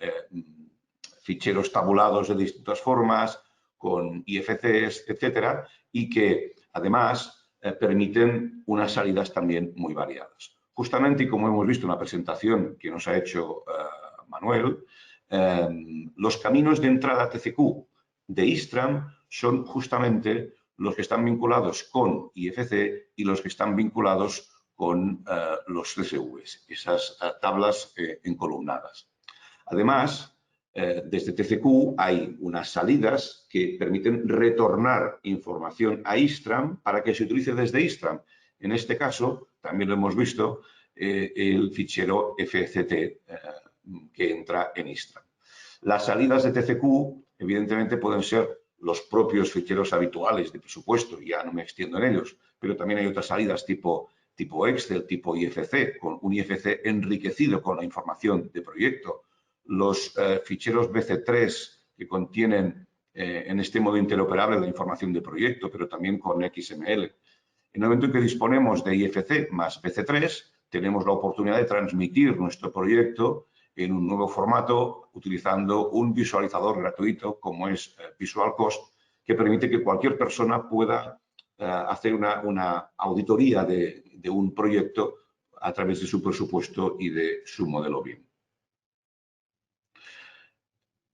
A: ficheros tabulados de distintas formas, con IFCs, etcétera, y que además permiten unas salidas también muy variadas. Justamente, y como hemos visto en la presentación que nos ha hecho Manuel, los caminos de entrada TCQ de Istram son justamente los que están vinculados con IFC y los que están vinculados con los CSVs, esas tablas encolumnadas. Además, desde TCQ hay unas salidas que permiten retornar información a Istram para que se utilice desde Istram. En este caso, también lo hemos visto, el fichero FCT que entra en Istram. Las salidas de TCQ, evidentemente, pueden ser los propios ficheros habituales de presupuesto, ya no me extiendo en ellos, pero también hay otras salidas tipo Excel, tipo IFC, con un IFC enriquecido con la información de proyecto. Los ficheros BC3 que contienen en este modo interoperable la información de proyecto, pero también con XML. En el momento en que disponemos de IFC más BC3, tenemos la oportunidad de transmitir nuestro proyecto en un nuevo formato utilizando un visualizador gratuito como es Visual Cost, que permite que cualquier persona pueda hacer una auditoría de un proyecto a través de su presupuesto y de su modelo BIM.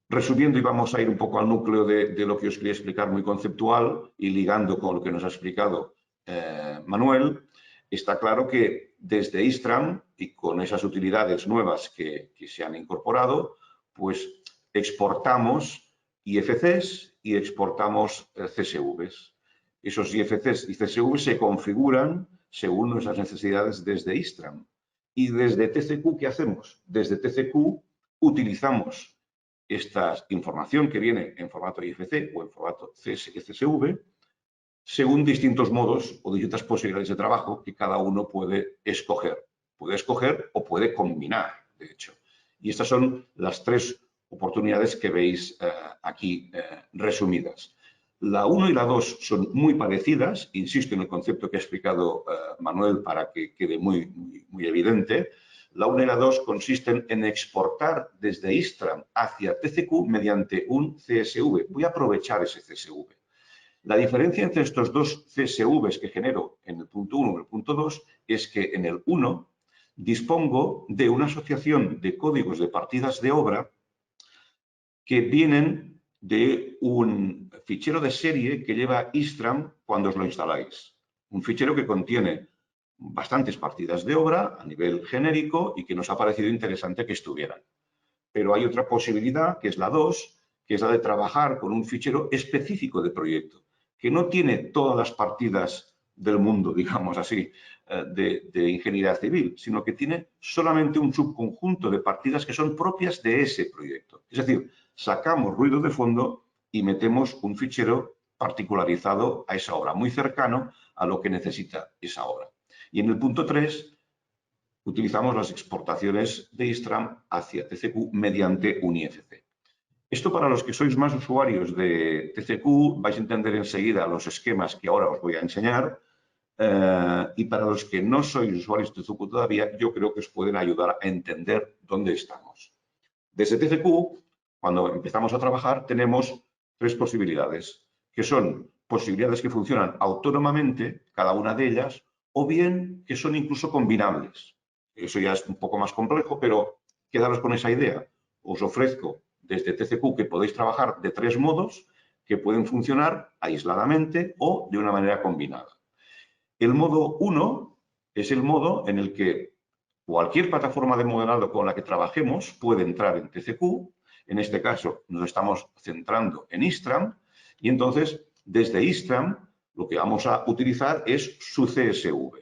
A: Resumiendo, y vamos a ir un poco al núcleo de lo que os quería explicar muy conceptual y ligando con lo que nos ha explicado Manuel, está claro que desde Istram y con esas utilidades nuevas que se han incorporado, pues exportamos IFCs y exportamos CSVs. Esos IFCs y CSVs se configuran según nuestras necesidades desde Istram. Y desde TCQ, ¿qué hacemos? Desde TCQ utilizamos esta información que viene en formato IFC o en formato CSV según distintos modos o distintas posibilidades de trabajo que cada uno puede escoger. Puede escoger o puede combinar, de hecho. Y estas son las tres oportunidades que veis aquí resumidas. La 1 y la 2 son muy parecidas, insisto en el concepto que ha explicado Manuel para que quede muy evidente. La 1 y la 2 consisten en exportar desde Istram hacia TCQ mediante un CSV. Voy a aprovechar ese CSV. La diferencia entre estos dos CSVs que genero en el punto 1 y el punto 2 es que en el 1 dispongo de una asociación de códigos de partidas de obra que vienen de un fichero de serie que lleva Istram cuando os lo instaláis. Un fichero que contiene bastantes partidas de obra a nivel genérico y que nos ha parecido interesante que estuvieran. Pero hay otra posibilidad, que es la 2, que es la de trabajar con un fichero específico de proyecto, que no tiene todas las partidas del mundo, digamos así, de ingeniería civil, sino que tiene solamente un subconjunto de partidas que son propias de ese proyecto. Es decir, sacamos ruido de fondo y metemos un fichero particularizado a esa obra, muy cercano a lo que necesita esa obra. Y en el punto 3 utilizamos las exportaciones de Istram hacia TCQ mediante un IFC. Esto para los que sois más usuarios de TCQ vais a entender enseguida los esquemas que ahora os voy a enseñar y para los que no sois usuarios de TCQ todavía, yo creo que os pueden ayudar a entender dónde estamos. Desde TCQ, cuando empezamos a trabajar, tenemos tres posibilidades, que son posibilidades que funcionan autónomamente, cada una de ellas, o bien que son incluso combinables. Eso ya es un poco más complejo, pero quedaros con esa idea. Os ofrezco desde TCQ que podéis trabajar de tres modos que pueden funcionar aisladamente o de una manera combinada. El modo 1 es el modo en el que cualquier plataforma de modelado con la que trabajemos puede entrar en TCQ. En este caso nos estamos centrando en Istram y entonces desde Istram lo que vamos a utilizar es su CSV.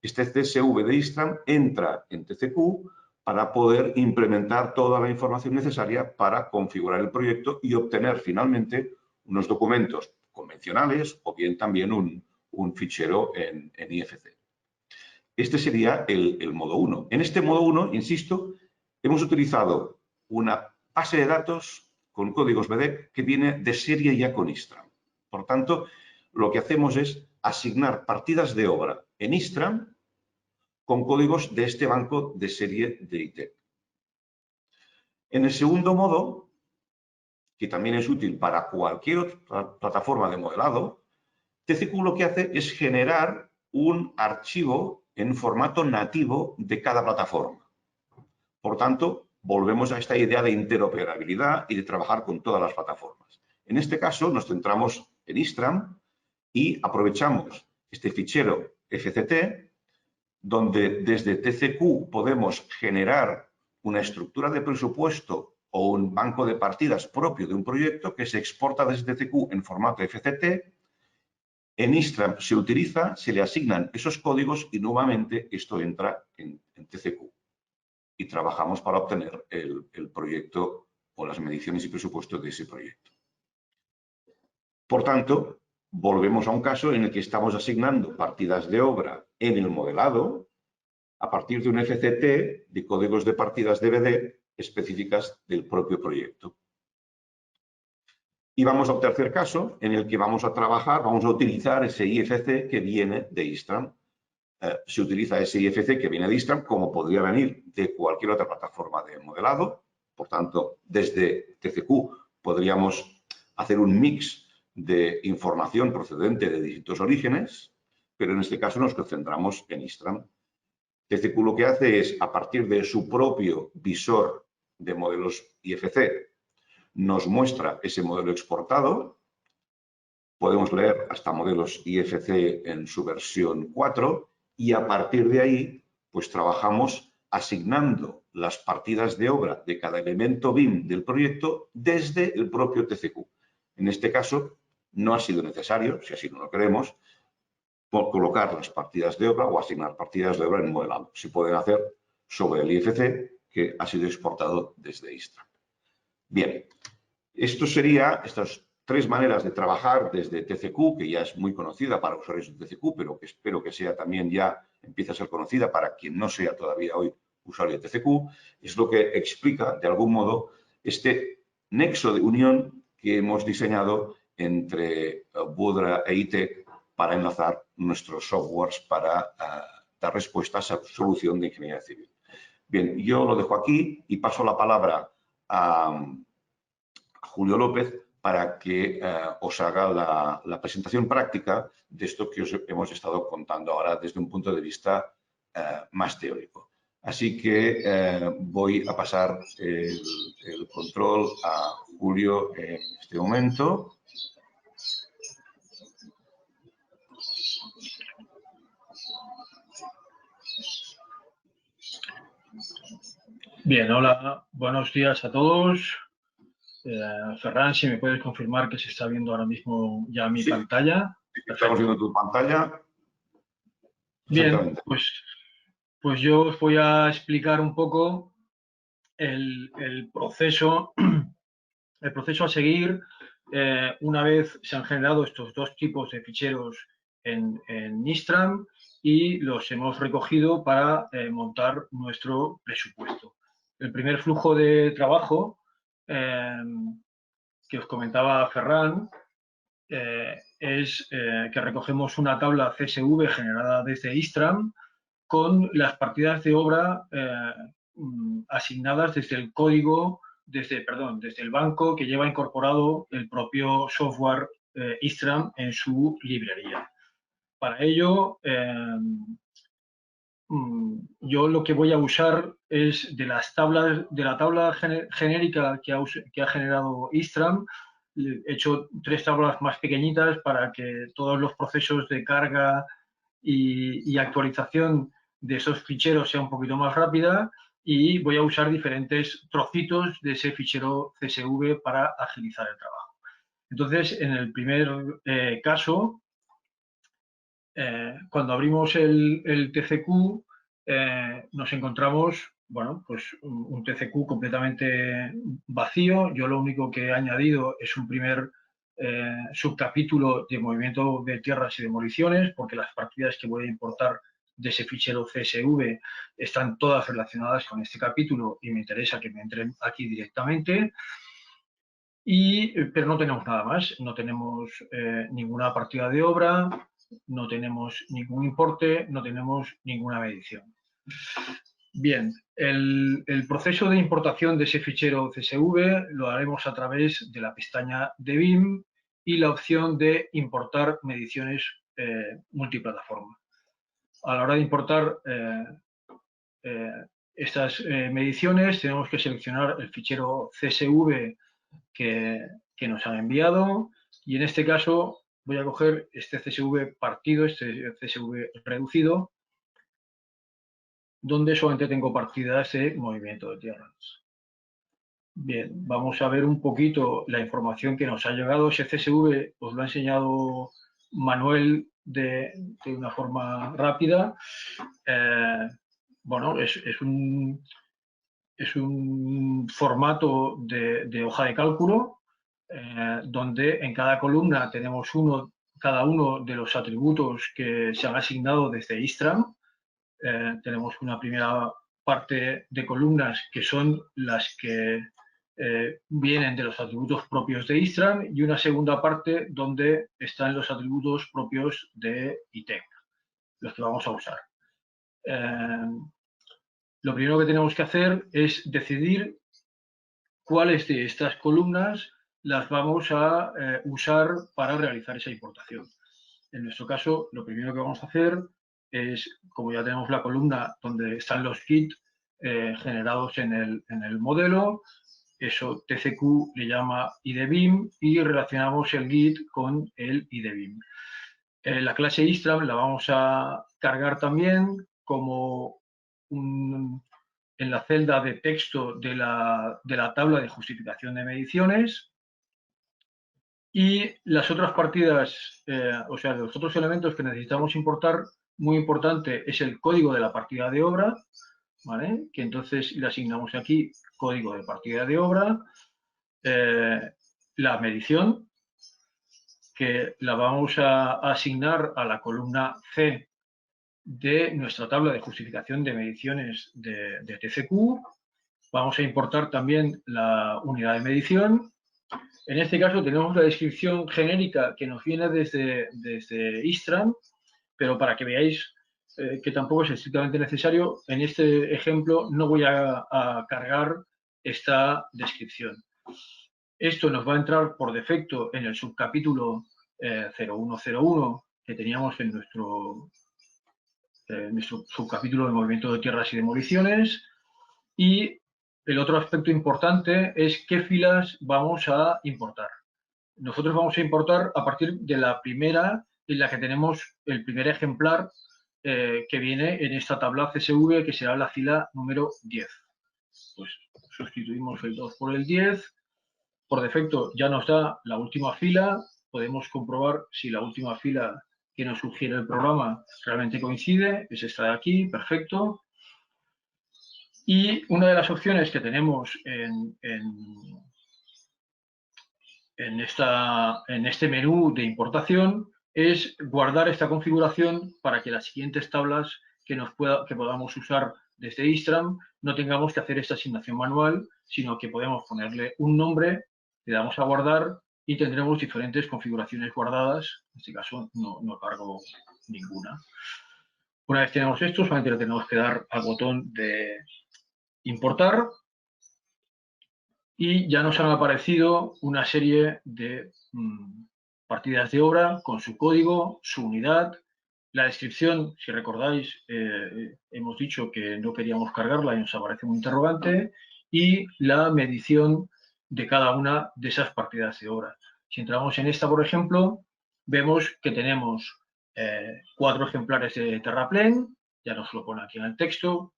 A: Este CSV de Istram entra en TCQ para poder implementar toda la información necesaria para configurar el proyecto y obtener finalmente unos documentos convencionales o bien también un fichero en IFC. Este sería el modo 1. En este modo 1, insisto, hemos utilizado una base de datos con códigos BDEC que viene de serie ya con Istram. Por tanto, lo que hacemos es asignar partidas de obra en Istram con códigos de este banco de serie de ITEC. En el segundo modo, que también es útil para cualquier otra plataforma de modelado, TCQ lo que hace es generar un archivo en formato nativo de cada plataforma. Por tanto, volvemos a esta idea de interoperabilidad y de trabajar con todas las plataformas. En este caso, nos centramos en Istram y aprovechamos este fichero FCT, donde desde TCQ podemos generar una estructura de presupuesto o un banco de partidas propio de un proyecto que se exporta desde TCQ en formato FCT. En Istram se utiliza, se le asignan esos códigos y nuevamente esto entra en TCQ. Y trabajamos para obtener el proyecto o las mediciones y presupuesto de ese proyecto. Por tanto, volvemos a un caso en el que estamos asignando partidas de obra en el modelado a partir de un FCT de códigos de partidas DVD específicas del propio proyecto. Y vamos a un tercer caso en el que vamos a trabajar, vamos a utilizar ese IFC que viene de Istram. Se utiliza ese IFC que viene de Istram como podría venir de cualquier otra plataforma de modelado. Por tanto, desde TCQ podríamos hacer un mix de información procedente de distintos orígenes, pero en este caso nos concentramos en Istram. TCQ lo que hace es, a partir de su propio visor de modelos IFC, nos muestra ese modelo exportado. Podemos leer hasta modelos IFC en su versión 4 y a partir de ahí, pues trabajamos asignando las partidas de obra de cada elemento BIM del proyecto desde el propio TCQ. En este caso, no ha sido necesario, si así no lo queremos, colocar las partidas de obra o asignar partidas de obra en modelado. Se pueden hacer sobre el IFC que ha sido exportado desde Istram. Bien, estas tres maneras de trabajar desde TCQ, que ya es muy conocida para usuarios de TCQ, pero que espero que sea también ya, empiece a ser conocida para quien no sea todavía hoy usuario de TCQ, es lo que explica de algún modo este nexo de unión que hemos diseñado entre Budra e ITEC para enlazar nuestros softwares para dar respuesta a esa solución de ingeniería civil. Bien, yo lo dejo aquí y paso la palabra a Julio López para que os haga la presentación práctica de esto que os hemos estado contando ahora desde un punto de vista más teórico. Así que voy a pasar el control a Julio en este momento.
C: Bien, hola, buenos días a todos. Ferran, si me puedes confirmar que se está viendo ahora mismo ya mi pantalla.
A: Estamos viendo tu pantalla.
C: Bien, pues yo os voy a explicar un poco el proceso a seguir una vez se han generado estos dos tipos de ficheros en Istram y los hemos recogido para montar nuestro presupuesto. El primer flujo de trabajo que os comentaba Ferran es que recogemos una tabla CSV generada desde Istram con las partidas de obra asignadas desde el código, desde el banco que lleva incorporado el propio software Istram en su librería. Para ello, yo lo que voy a usar es de la tabla genérica que ha generado Istram. He hecho 3 tablas más pequeñitas para que todos los procesos de carga y actualización de esos ficheros sea un poquito más rápida, y voy a usar diferentes trocitos de ese fichero CSV para agilizar el trabajo. Entonces, en el primer caso, cuando abrimos el TCQ, nos encontramos, bueno, pues un TCQ completamente vacío. Yo lo único que he añadido es un primer subcapítulo de movimiento de tierras y demoliciones, porque las partidas que voy a importar de ese fichero CSV están todas relacionadas con este capítulo y me interesa que me entren aquí directamente. Pero no tenemos nada más, no tenemos ninguna partida de obra, no tenemos ningún importe, no tenemos ninguna medición. Bien, el proceso de importación de ese fichero CSV lo haremos a través de la pestaña de BIM y la opción de importar mediciones multiplataforma. A la hora de importar estas mediciones tenemos que seleccionar el fichero CSV que nos han enviado, y en este caso voy a coger este CSV partido, este CSV reducido, donde solamente tengo partidas de movimiento de tierras. Bien, vamos a ver un poquito la información que nos ha llegado. Ese CSV os lo ha enseñado Manuel de una forma rápida. Bueno, es un formato de hoja de cálculo donde en cada columna tenemos cada uno de los atributos que se han asignado desde Istram. Tenemos una primera parte de columnas que son las que vienen de los atributos propios de Istram y una segunda parte donde están los atributos propios de ITEC, los que vamos a usar. Lo primero que tenemos que hacer es decidir cuáles de estas columnas las vamos a usar para realizar esa importación. En nuestro caso, lo primero que vamos a hacer es, como ya tenemos la columna donde están los Git generados en el modelo, eso TCQ le llama IDBIM y relacionamos el Git con el IDBIM. La clase Istram la vamos a cargar también como en la celda de texto de la tabla de justificación de mediciones. Y las otras partidas, o sea, los otros elementos que necesitamos importar, muy importante es el código de la partida de obra, ¿vale? Que entonces le asignamos aquí código de partida de obra, la medición, que la vamos a asignar a la columna C de nuestra tabla de justificación de mediciones de TCQ. Vamos a importar también la unidad de medición. En este caso tenemos la descripción genérica que nos viene desde Istram, pero para que veáis que tampoco es estrictamente necesario, en este ejemplo no voy a cargar esta descripción. Esto nos va a entrar por defecto en el subcapítulo 0101 que teníamos en nuestro subcapítulo de movimiento de tierras y demoliciones. Y el otro aspecto importante es qué filas vamos a importar. Nosotros vamos a importar a partir de la primera en la que tenemos el primer ejemplar que viene en esta tabla CSV, que será la fila número 10. Pues sustituimos el 2 por el 10. Por defecto ya nos da la última fila. Podemos comprobar si la última fila que nos sugiere el programa realmente coincide. Es esta de aquí, perfecto. Y una de las opciones que tenemos en este menú de importación es guardar esta configuración para que las siguientes tablas que podamos usar desde Istram no tengamos que hacer esta asignación manual, sino que podemos ponerle un nombre, le damos a guardar y tendremos diferentes configuraciones guardadas. En este caso no cargo ninguna. Una vez tenemos esto, solamente le tenemos que dar al botón de importar y ya nos han aparecido una serie de partidas de obra con su código, su unidad, la descripción. Si recordáis, hemos dicho que no queríamos cargarla y nos aparece un interrogante, y la medición de cada una de esas partidas de obra. Si entramos en esta, por ejemplo, vemos que tenemos 4 ejemplares de terraplén, ya nos lo pone aquí en el texto,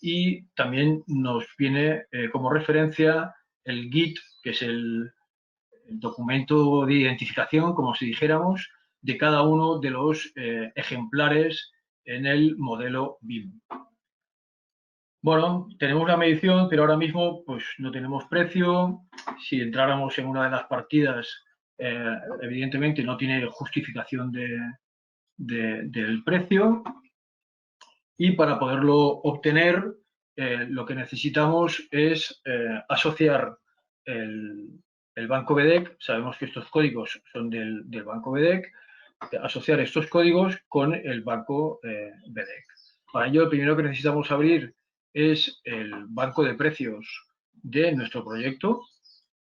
C: y también nos viene como referencia el Git, que es el documento de identificación, como si dijéramos, de cada uno de los ejemplares en el modelo BIM. Bueno, tenemos la medición, pero ahora mismo pues no tenemos precio. Si entráramos en una de las partidas, evidentemente no tiene justificación del precio. Y para poderlo obtener, lo que necesitamos es asociar el banco BDEC. Sabemos que estos códigos son del banco BDEC. Asociar estos códigos con el banco BDEC. Para ello, lo primero que necesitamos abrir es el banco de precios de nuestro proyecto,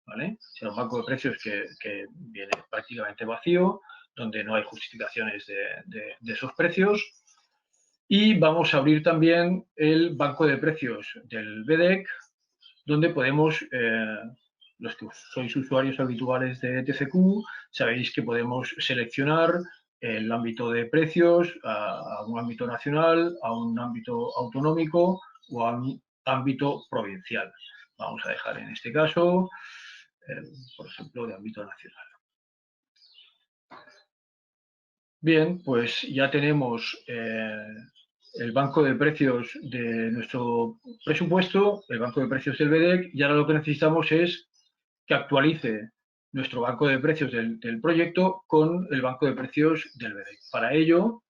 C: ¿vale? Será un banco de precios que viene prácticamente vacío, donde no hay justificaciones de esos precios. Y vamos a abrir también el banco de precios del BDEC, donde podemos los que sois usuarios habituales de TCQ, sabéis que podemos seleccionar el ámbito de precios a un ámbito nacional, a un ámbito autonómico o a un ámbito provincial. Vamos a dejar en este caso, por ejemplo, de ámbito nacional. Bien, pues ya tenemos el banco de precios de nuestro presupuesto, el banco de precios del BDEC, y ahora lo que necesitamos es que actualice nuestro banco de precios del proyecto con el banco de precios del BDEC. Para ello,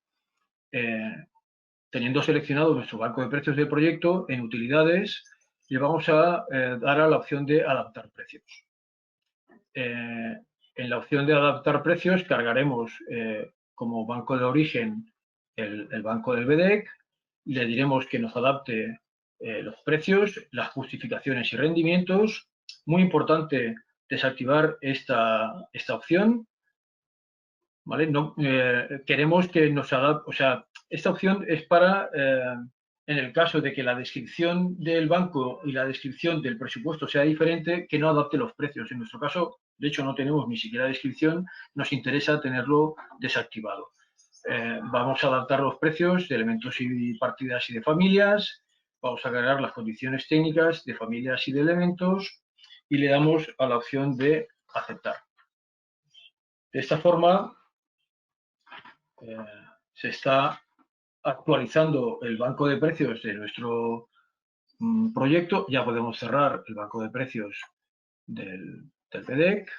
C: teniendo seleccionado nuestro banco de precios del proyecto, en utilidades le vamos a dar a la opción de adaptar precios. En la opción de adaptar precios cargaremos como banco de origen el banco del BDEC, le diremos que nos adapte los precios, las justificaciones y rendimientos. Muy importante desactivar esta opción, ¿vale? No, queremos que nos adapte, o sea, esta opción es para, en el caso de que la descripción del banco y la descripción del presupuesto sea diferente, que no adapte los precios. En nuestro caso, de hecho, no tenemos ni siquiera descripción, nos interesa tenerlo desactivado. Vamos a adaptar los precios de elementos y partidas y de familias, vamos a cargar las condiciones técnicas de familias y de elementos y le damos a la opción de aceptar. De esta forma se está actualizando el banco de precios de nuestro proyecto. Ya podemos cerrar el banco de precios del BDEC.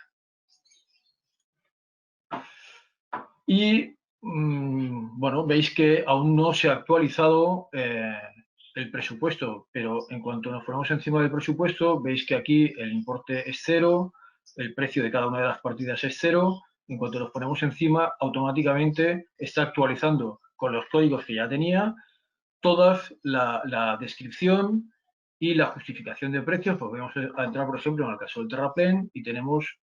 C: Y bueno, veis que aún no se ha actualizado el presupuesto, pero en cuanto nos ponemos encima del presupuesto, veis que aquí el importe es 0, el precio de cada una de las partidas es 0. En cuanto nos ponemos encima, automáticamente está actualizando con los códigos que ya tenía toda la descripción y la justificación de precios. Pues vamos a entrar, por ejemplo, en el caso del terraplén y tenemos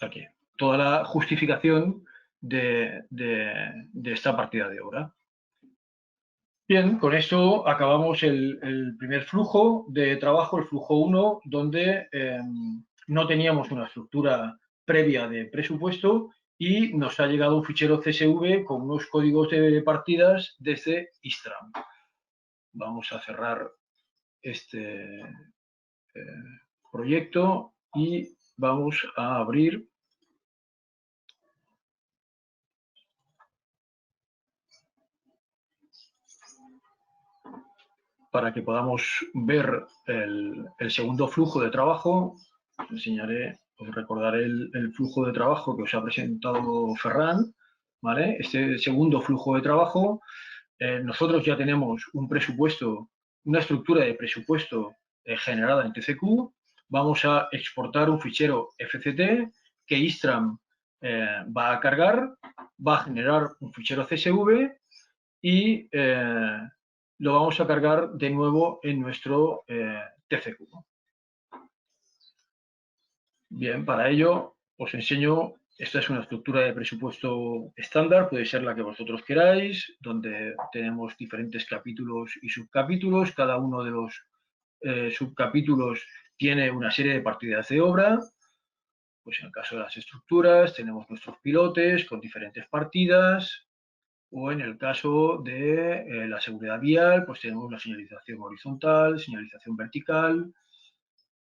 C: aquí toda la justificación de esta partida de obra. Bien, con esto acabamos el primer flujo de trabajo, el flujo 1, donde no teníamos una estructura previa de presupuesto y nos ha llegado un fichero CSV con unos códigos de partidas desde Istram. Vamos a cerrar este proyecto y vamos a abrir para que podamos ver el segundo flujo de trabajo. Os enseñaré, os recordaré el flujo de trabajo que os ha presentado Ferran, ¿vale? Este segundo flujo de trabajo, nosotros ya tenemos un presupuesto, una estructura de presupuesto generada en TCQ. Vamos a exportar un fichero FCT que Istram va a cargar, va a generar un fichero CSV y lo vamos a cargar de nuevo en nuestro TCQ. Bien, para ello os enseño, esta es una estructura de presupuesto estándar, puede ser la que vosotros queráis, donde tenemos diferentes capítulos y subcapítulos. Cada uno de los subcapítulos tiene una serie de partidas de obra. Pues en el caso de las estructuras tenemos nuestros pilotes con diferentes partidas. O en el caso de la seguridad vial, pues tenemos la señalización horizontal, señalización vertical,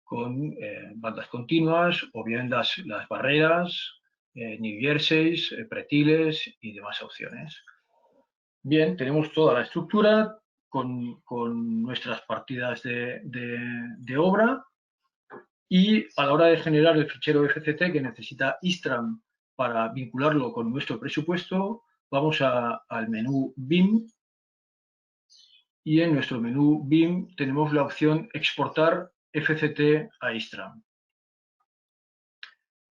C: con bandas continuas, o bien las barreras, New Jerseys, pretiles y demás opciones. Bien, tenemos toda la estructura con nuestras partidas de obra, y a la hora de generar el fichero FCT que necesita Istram para vincularlo con nuestro presupuesto, vamos al menú BIM y en nuestro menú BIM tenemos la opción exportar FCT a Istram.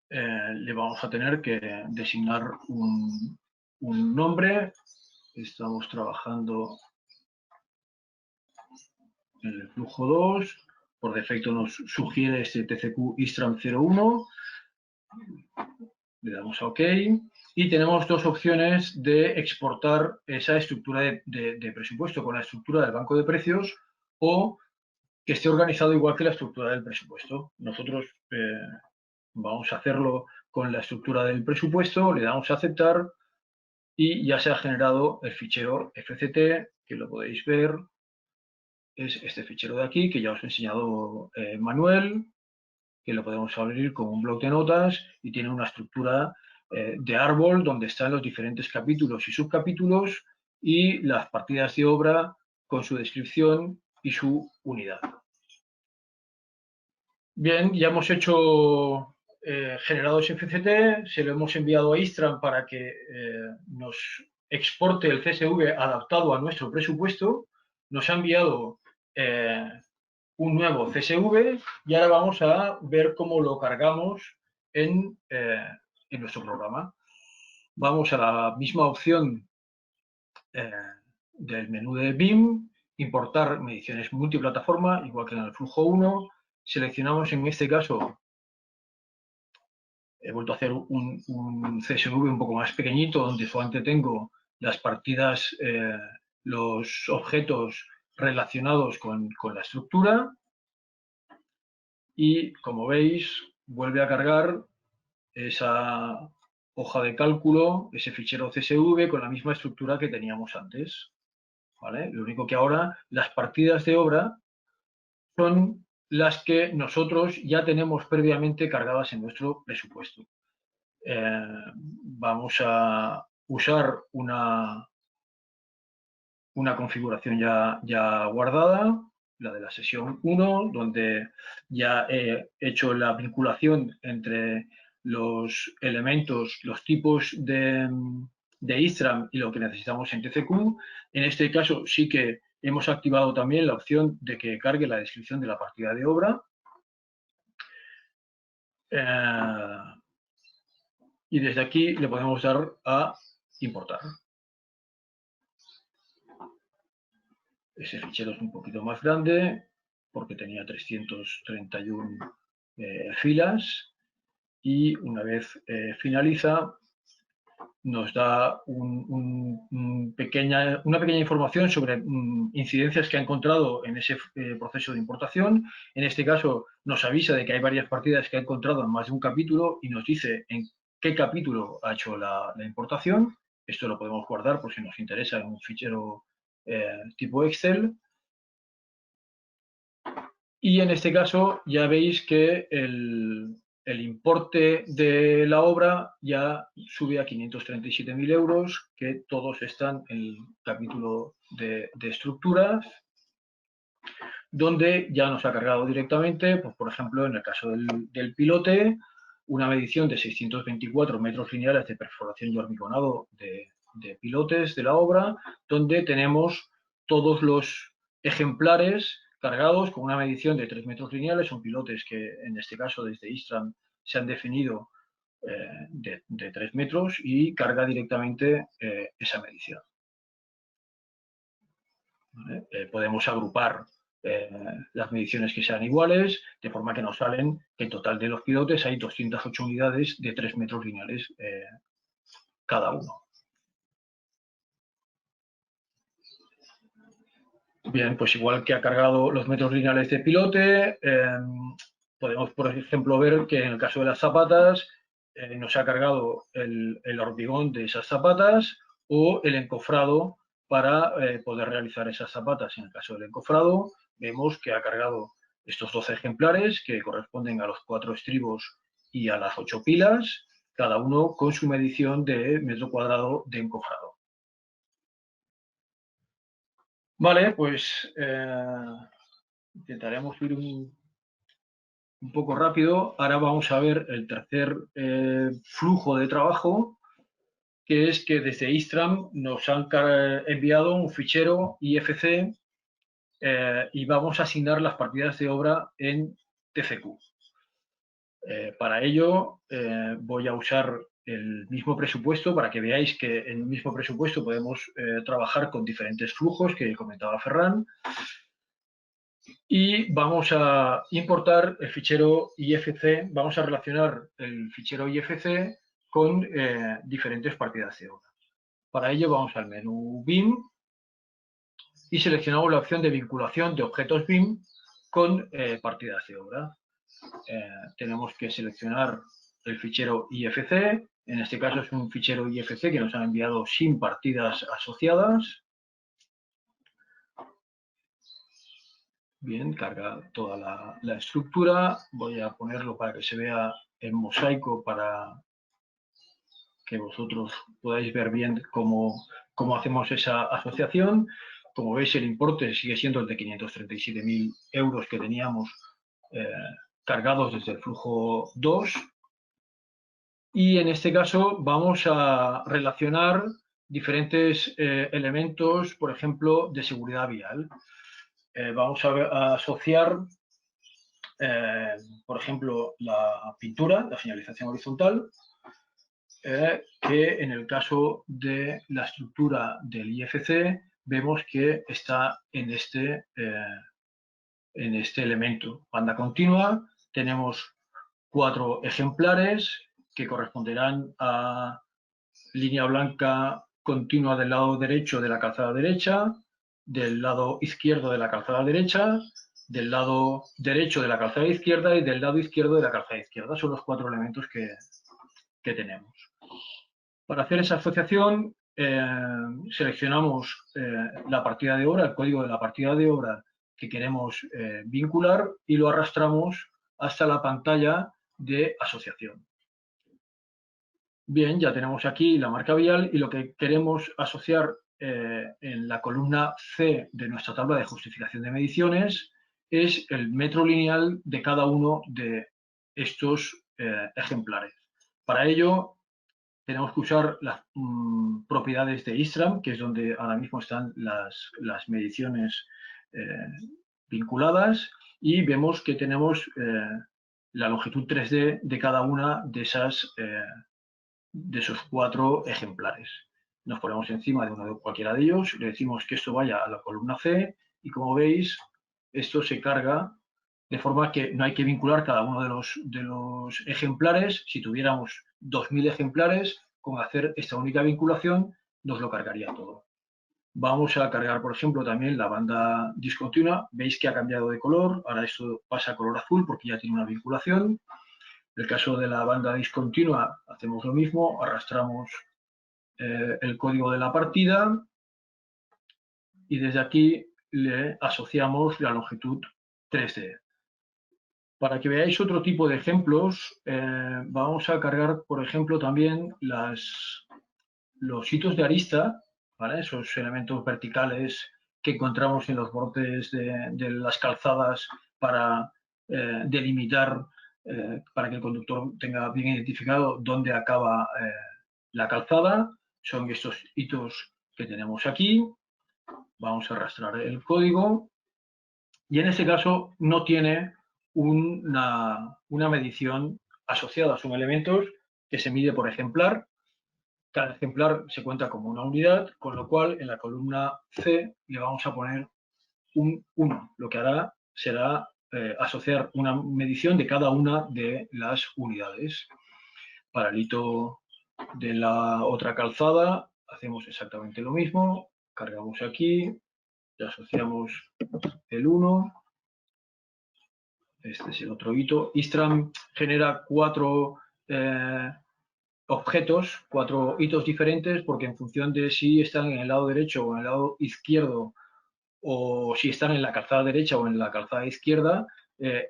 C: Le vamos a tener que designar un nombre. Estamos trabajando en el flujo 2. Por defecto nos sugiere este TCQ Istram 01. Le damos a OK y tenemos dos opciones de exportar esa estructura de presupuesto con la estructura del banco de precios o que esté organizado igual que la estructura del presupuesto. Nosotros vamos a hacerlo con la estructura del presupuesto, le damos a aceptar y ya se ha generado el fichero FCT, que lo podéis ver. Es este fichero de aquí, que ya os he enseñado Manuel, que lo podemos abrir con un bloc de notas y tiene una estructura de árbol donde están los diferentes capítulos y subcapítulos y las partidas de obra con su descripción y su unidad. Bien, ya hemos hecho generado ese FCT, se lo hemos enviado a Istram para que nos exporte el CSV adaptado a nuestro presupuesto. Nos ha enviado un nuevo CSV y ahora vamos a ver cómo lo cargamos en nuestro programa. Vamos a la misma opción del menú de BIM, importar mediciones multiplataforma, igual que en el flujo 1. Seleccionamos en este caso, he vuelto a hacer un CSV un poco más pequeñito, donde solamente tengo las partidas, los objetos relacionados con la estructura. Y como veis, vuelve a cargar esa hoja de cálculo, ese fichero CSV con la misma estructura que teníamos antes. ¿Vale? Lo único que ahora las partidas de obra son las que nosotros ya tenemos previamente cargadas en nuestro presupuesto. Vamos a usar una configuración ya guardada, la de la sesión 1, donde ya he hecho la vinculación entre los elementos, los tipos de Istram y lo que necesitamos en TCQ. En este caso sí que hemos activado también la opción de que cargue la descripción de la partida de obra. Y desde aquí le podemos dar a importar. Ese fichero es un poquito más grande porque tenía 331 filas y una vez finaliza nos da una pequeña información sobre incidencias que ha encontrado en ese proceso de importación. En este caso nos avisa de que hay varias partidas que ha encontrado en más de un capítulo y nos dice en qué capítulo ha hecho la importación. Esto lo podemos guardar por si nos interesa en un fichero tipo Excel. Y en este caso ya veis que el importe de la obra ya sube a 537.000 euros, que todos están en el capítulo de estructuras, donde ya nos ha cargado directamente, pues, por ejemplo, en el caso del pilote, una medición de 624 metros lineales de perforación y hormigonado de pilotes de la obra, donde tenemos todos los ejemplares cargados con una medición de 3 metros lineales. Son pilotes que, en este caso, desde Istram se han definido de 3 metros y carga directamente esa medición. ¿Vale? Podemos agrupar las mediciones que sean iguales, de forma que nos salen que en total de los pilotes hay 208 unidades de 3 metros lineales cada uno. Bien, pues igual que ha cargado los metros lineales de pilote, podemos, por ejemplo, ver que en el caso de las zapatas nos ha cargado el hormigón de esas zapatas o el encofrado para poder realizar esas zapatas. En el caso del encofrado, vemos que ha cargado estos 12 ejemplares que corresponden a los 4 estribos y a las 8 pilas, cada uno con su medición de metro cuadrado de encofrado. Vale, pues intentaremos ir un poco rápido. Ahora vamos a ver el tercer flujo de trabajo, que es que desde Istram nos han enviado un fichero IFC y vamos a asignar las partidas de obra en TCQ. Para ello voy a usar el mismo presupuesto para que veáis que en el mismo presupuesto podemos trabajar con diferentes flujos que comentaba Ferran. Y vamos a importar el fichero IFC, vamos a relacionar el fichero IFC con diferentes partidas de obra. Para ello vamos al menú BIM y seleccionamos la opción de vinculación de objetos BIM con partidas de obra. Tenemos que seleccionar el fichero IFC, en este caso es un fichero IFC que nos han enviado sin partidas asociadas. Bien, carga toda la estructura. Voy a ponerlo para que se vea en mosaico para que vosotros podáis ver bien cómo hacemos esa asociación. Como veis, el importe sigue siendo el de 537.000 euros que teníamos cargados desde el flujo 2. Y en este caso vamos a relacionar diferentes elementos, por ejemplo, de seguridad vial. Vamos a asociar, por ejemplo, la pintura, la señalización horizontal, que en el caso de la estructura del IFC vemos que está en este elemento. Banda continua, tenemos 4 ejemplares que corresponderán a línea blanca continua del lado derecho de la calzada derecha, del lado izquierdo de la calzada derecha, del lado derecho de la calzada izquierda y del lado izquierdo de la calzada izquierda. Son los 4 elementos que tenemos. Para hacer esa asociación seleccionamos la partida de obra, el código de la partida de obra que queremos vincular y lo arrastramos hasta la pantalla de asociación. Bien, ya tenemos aquí la marca vial y lo que queremos asociar en la columna C de nuestra tabla de justificación de mediciones es el metro lineal de cada uno de estos ejemplares. Para ello tenemos que usar las propiedades de ISTRAM, que es donde ahora mismo están las mediciones vinculadas, y vemos que tenemos la longitud 3D de cada una de esos 4 ejemplares. Nos ponemos encima de cualquiera de ellos, le decimos que esto vaya a la columna C y como veis esto se carga de forma que no hay que vincular cada uno de los ejemplares. Si tuviéramos 2.000 ejemplares, con hacer esta única vinculación nos lo cargaría todo. Vamos a cargar, por ejemplo, también la banda discontinua. Veis que ha cambiado de color, ahora esto pasa a color azul porque ya tiene una vinculación. En el caso de la banda discontinua hacemos lo mismo, arrastramos el código de la partida y desde aquí le asociamos la longitud 3D. Para que veáis otro tipo de ejemplos, vamos a cargar, por ejemplo, también los hitos de arista, ¿vale? Esos elementos verticales que encontramos en los bordes de las calzadas para delimitar, para que el conductor tenga bien identificado dónde acaba la calzada. Son estos hitos que tenemos aquí. Vamos a arrastrar el código y en este caso no tiene una medición asociada. Son elementos que se mide por ejemplar. Cada ejemplar se cuenta como una unidad, con lo cual en la columna C le vamos a poner un 1. Lo que hará será asociar una medición de cada una de las unidades. Para el hito de la otra calzada hacemos exactamente lo mismo. Cargamos aquí, le asociamos el 1. Este es el otro hito. ISTRAM genera 4 objetos, 4 hitos diferentes, porque en función de si están en el lado derecho o en el lado izquierdo, o si están en la calzada derecha o en la calzada izquierda,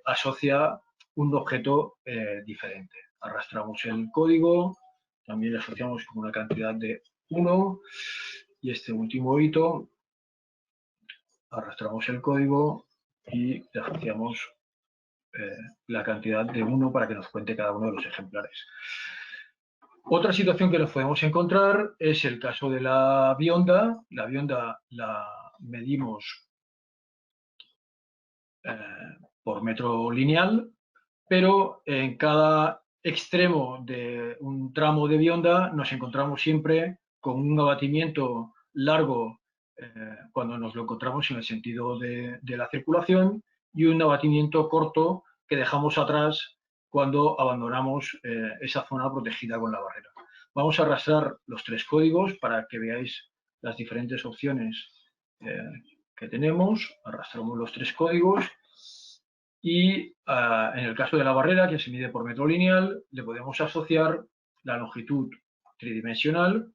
C: asocia un objeto diferente. Arrastramos el código, también le asociamos con una cantidad de 1, y este último hito, arrastramos el código y le asociamos la cantidad de 1 para que nos cuente cada uno de los ejemplares. Otra situación que nos podemos encontrar es el caso de la bionda. La bionda la medimos por metro lineal, pero en cada extremo de un tramo de bionda nos encontramos siempre con un abatimiento largo cuando nos lo encontramos en el sentido de la circulación y un abatimiento corto que dejamos atrás cuando abandonamos esa zona protegida con la barrera. Vamos a arrastrar los 3 códigos para que veáis las diferentes opciones que tenemos. Arrastramos los 3 códigos y en el caso de la barrera, que se mide por metro lineal, le podemos asociar la longitud tridimensional.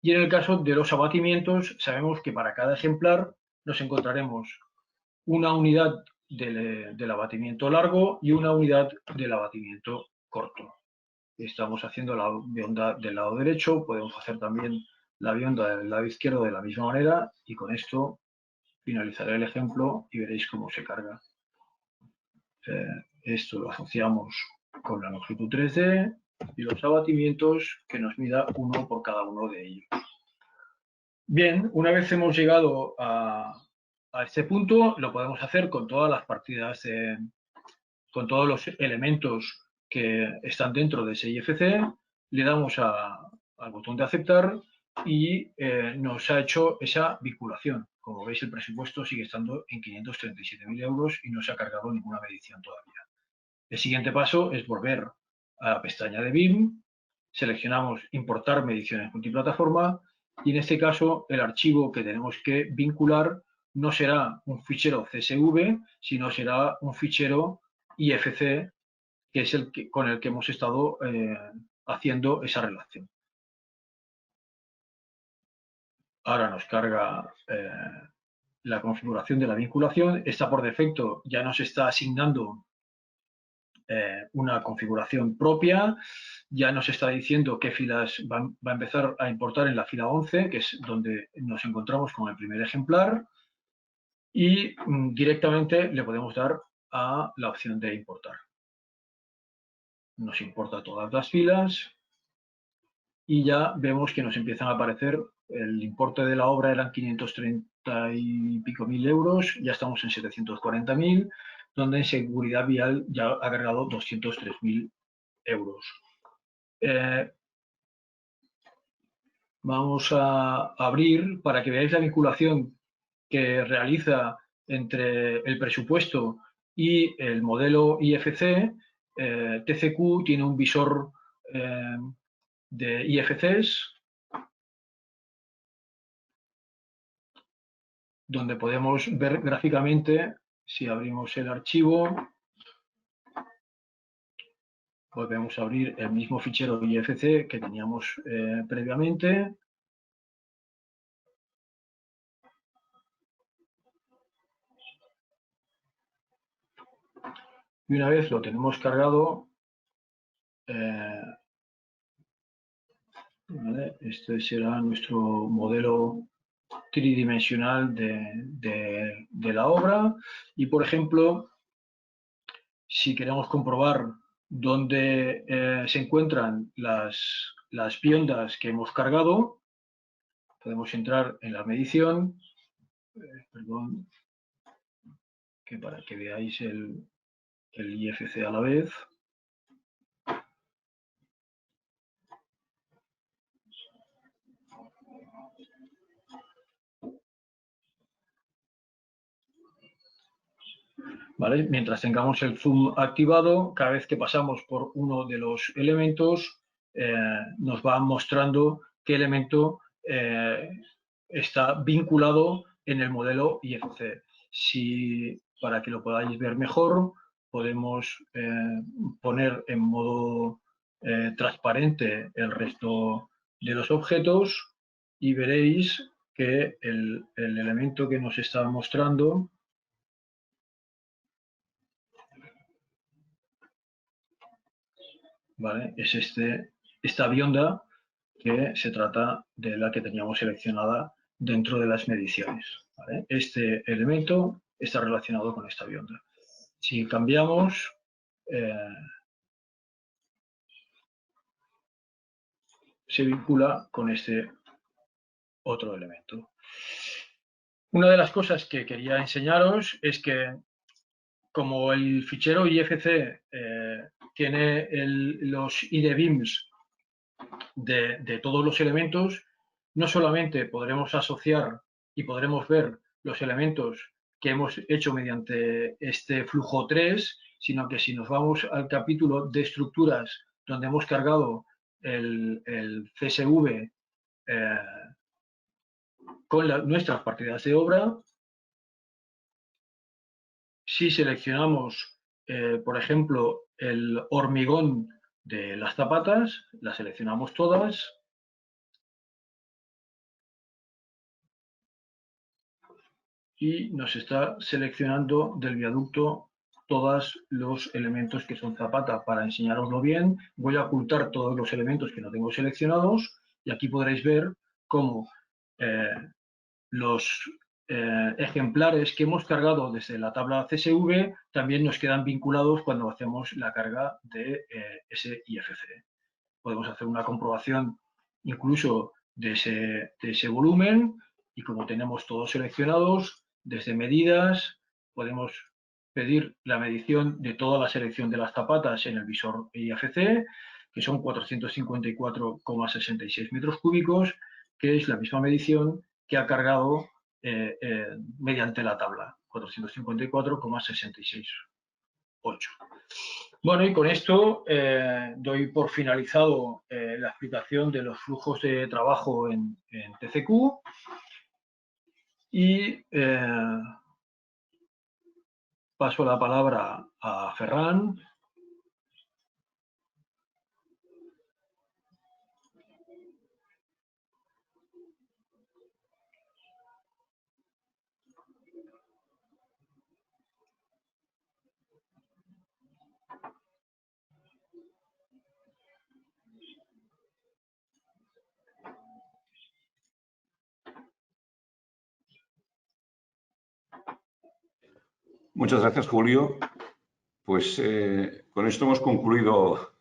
C: Y en el caso de los abatimientos, sabemos que para cada ejemplar nos encontraremos una unidad del abatimiento largo y una unidad del abatimiento corto. Estamos haciendo la bionda del lado derecho, podemos hacer también la bionda del lado izquierdo de la misma manera, y con esto finalizaré el ejemplo y veréis cómo se carga. Esto lo asociamos con la longitud 3D y los abatimientos que nos mida uno por cada uno de ellos. Bien, una vez hemos llegado a este punto, lo podemos hacer con todas las partidas, con todos los elementos que están dentro de ese IFC. Le damos al botón de aceptar y nos ha hecho esa vinculación. Como veis, el presupuesto sigue estando en 537.000 euros y no se ha cargado ninguna medición todavía. El siguiente paso es volver a la pestaña de BIM, seleccionamos importar mediciones multiplataforma y en este caso el archivo que tenemos que vincular no será un fichero CSV, sino será un fichero IFC, que es con el que hemos estado haciendo esa relación. Ahora nos carga la configuración de la vinculación. Esta por defecto ya nos está asignando una configuración propia, ya nos está diciendo qué filas va a empezar a importar en la fila 11, que es donde nos encontramos con el primer ejemplar, y directamente le podemos dar a la opción de importar. Nos importa todas las filas y ya vemos que nos empiezan a aparecer el importe de la obra eran 530 y pico mil euros, ya estamos en 740.000, donde en seguridad vial ya ha cargado 203.000 euros. Vamos a abrir para que veáis la vinculación que realiza entre el presupuesto y el modelo IFC. TCQ tiene un visor de IFCs donde podemos ver gráficamente, si abrimos el archivo, volvemos a abrir el mismo fichero IFC que teníamos previamente. Y una vez lo tenemos cargado, ¿vale? Este será nuestro modelo tridimensional de la obra. Y, por ejemplo, si queremos comprobar dónde se encuentran las biondas que hemos cargado, podemos entrar en la medición, perdón, que para que veáis el IFC a la vez. ¿Vale? Mientras tengamos el zoom activado, cada vez que pasamos por uno de los elementos, nos va mostrando qué elemento está vinculado en el modelo IFC. Para que lo podáis ver mejor, podemos poner en modo transparente el resto de los objetos y veréis que el elemento que nos está mostrando ¿vale? Es esta bionda que se trata de la que teníamos seleccionada dentro de las mediciones. ¿Vale? Este elemento está relacionado con esta bionda. Si cambiamos, se vincula con este otro elemento. Una de las cosas que quería enseñaros es que como el fichero IFC tiene los IDBIMs de todos los elementos, no solamente podremos asociar y podremos ver los elementos que hemos hecho mediante este flujo 3, sino que si nos vamos al capítulo de estructuras donde hemos cargado el CSV con nuestras partidas de obra. Si seleccionamos, por ejemplo, el hormigón de las zapatas, las seleccionamos todas. Y nos está seleccionando del viaducto todos los elementos que son zapata. Para enseñaroslo bien, voy a ocultar todos los elementos que no tengo seleccionados y aquí podréis ver cómo los ejemplares que hemos cargado desde la tabla CSV también nos quedan vinculados cuando hacemos la carga de ese IFC. Podemos hacer una comprobación incluso de ese volumen y como tenemos todos seleccionados, desde medidas podemos pedir la medición de toda la selección de las zapatas en el visor IFC, que son 454,66 metros cúbicos, que es la misma medición que ha cargado mediante la tabla, 454,668. Bueno, y con esto doy por finalizado la explicación de los flujos de trabajo en TCQ y paso la palabra a Ferran.
A: Muchas gracias, Julio. Pues con esto hemos concluido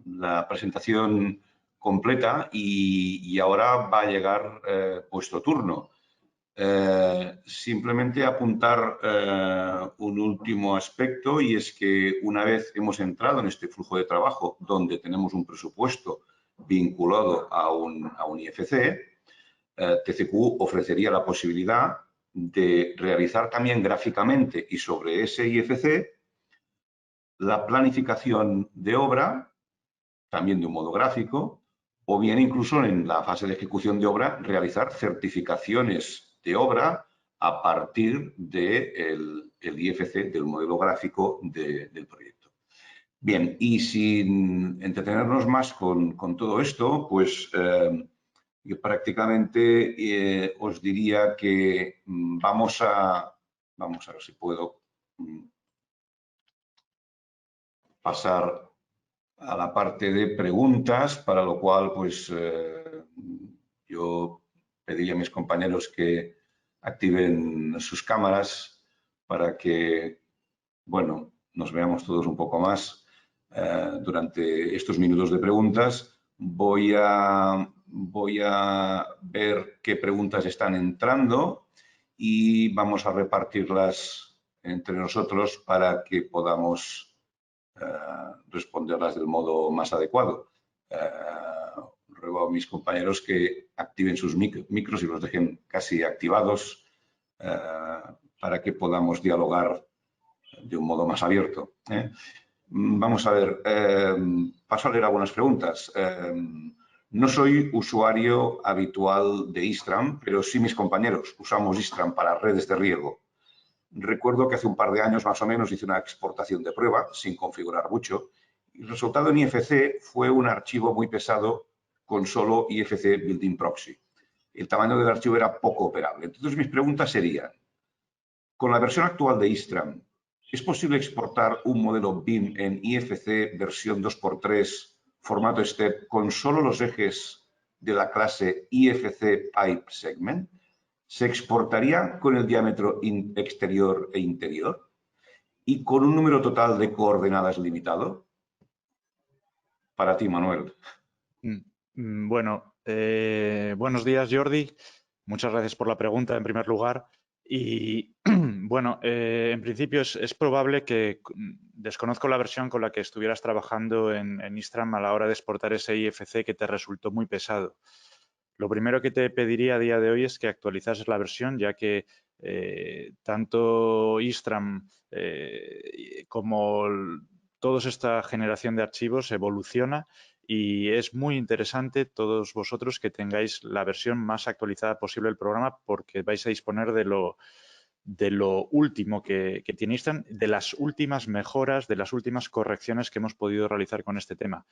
A: la presentación completa y ahora va a llegar vuestro turno. Simplemente apuntar un último aspecto y es que una vez hemos entrado en este flujo de trabajo donde tenemos un presupuesto vinculado a un IFC, TCQ ofrecería la posibilidad de realizar también gráficamente y sobre ese IFC la planificación de obra, también de un modo gráfico, o bien incluso en la fase de ejecución de obra realizar certificaciones de obra a partir del IFC, del modelo gráfico del proyecto. Bien, y sin entretenernos más con todo esto, pues yo prácticamente os diría que vamos a ver si puedo pasar a la parte de preguntas, para lo cual pues yo pediría a mis compañeros que activen sus cámaras para que, bueno, nos veamos todos un poco más durante estos minutos de preguntas. Voy a ver qué preguntas están entrando y vamos a repartirlas entre nosotros para que podamos responderlas del modo más adecuado. Ruego a mis compañeros que activen sus micros y los dejen casi activados para que podamos dialogar de un modo más abierto. Vamos a ver, paso a leer algunas preguntas. No soy usuario habitual de Istram, pero sí mis compañeros usamos Istram para redes de riego. Recuerdo que hace un par de años más o menos hice una exportación de prueba sin configurar mucho y el resultado en IFC fue un archivo muy pesado con solo IFC Built-in Proxy. El tamaño del archivo era poco operable. Entonces mis preguntas serían, con la versión actual de Istram, ¿es posible exportar un modelo BIM en IFC versión 2x3 formato STEP con solo los ejes de la clase IFC Pipe Segment? ¿Se exportaría con el diámetro exterior e interior y con un número total de coordenadas limitado? Para ti, Manuel.
B: Bueno, buenos días, Jordi. Muchas gracias por la pregunta, en primer lugar. Y bueno, en principio es probable que desconozco la versión con la que estuvieras trabajando en Istram a la hora de exportar ese IFC que te resultó muy pesado. Lo primero que te pediría a día de hoy es que actualizases la versión, ya que tanto Istram como toda esta generación de archivos evoluciona y es muy interesante todos vosotros que tengáis la versión más actualizada posible del programa porque vais a disponer de lo último que tiene Istram, de las últimas mejoras, de las últimas correcciones que hemos podido realizar con este tema.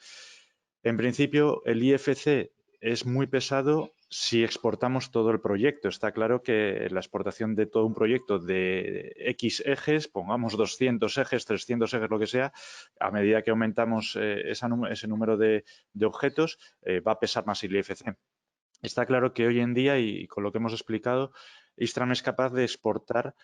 B: En principio, el IFC es muy pesado si exportamos todo el proyecto. Está claro que la exportación de todo un proyecto de X ejes, pongamos 200 ejes, 300 ejes, lo que sea, a medida que aumentamos ese número de objetos, va a pesar más el IFC. Está claro que hoy en día, y con lo que hemos explicado, Istram es capaz de exportar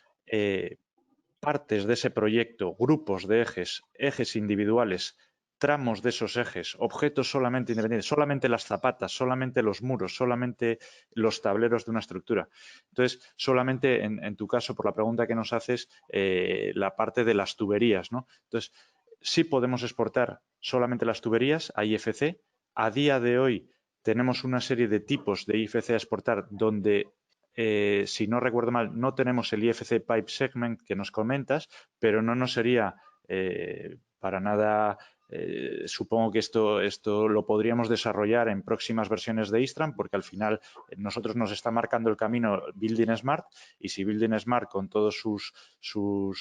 B: partes de ese proyecto, grupos de ejes individuales, tramos de esos ejes, objetos solamente independientes, solamente las zapatas, solamente los muros, solamente los tableros de una estructura. Entonces, solamente en tu caso, por la pregunta que nos haces, la parte de las tuberías, ¿no? Entonces, sí podemos exportar solamente las tuberías a IFC. A día de hoy tenemos una serie de tipos de IFC a exportar donde si no recuerdo mal, no tenemos el IFC Pipe Segment que nos comentas, pero no nos sería para nada. Supongo que esto lo podríamos desarrollar en próximas versiones de Istram, porque al final nosotros nos está marcando el camino Building Smart, y si Building Smart con todos sus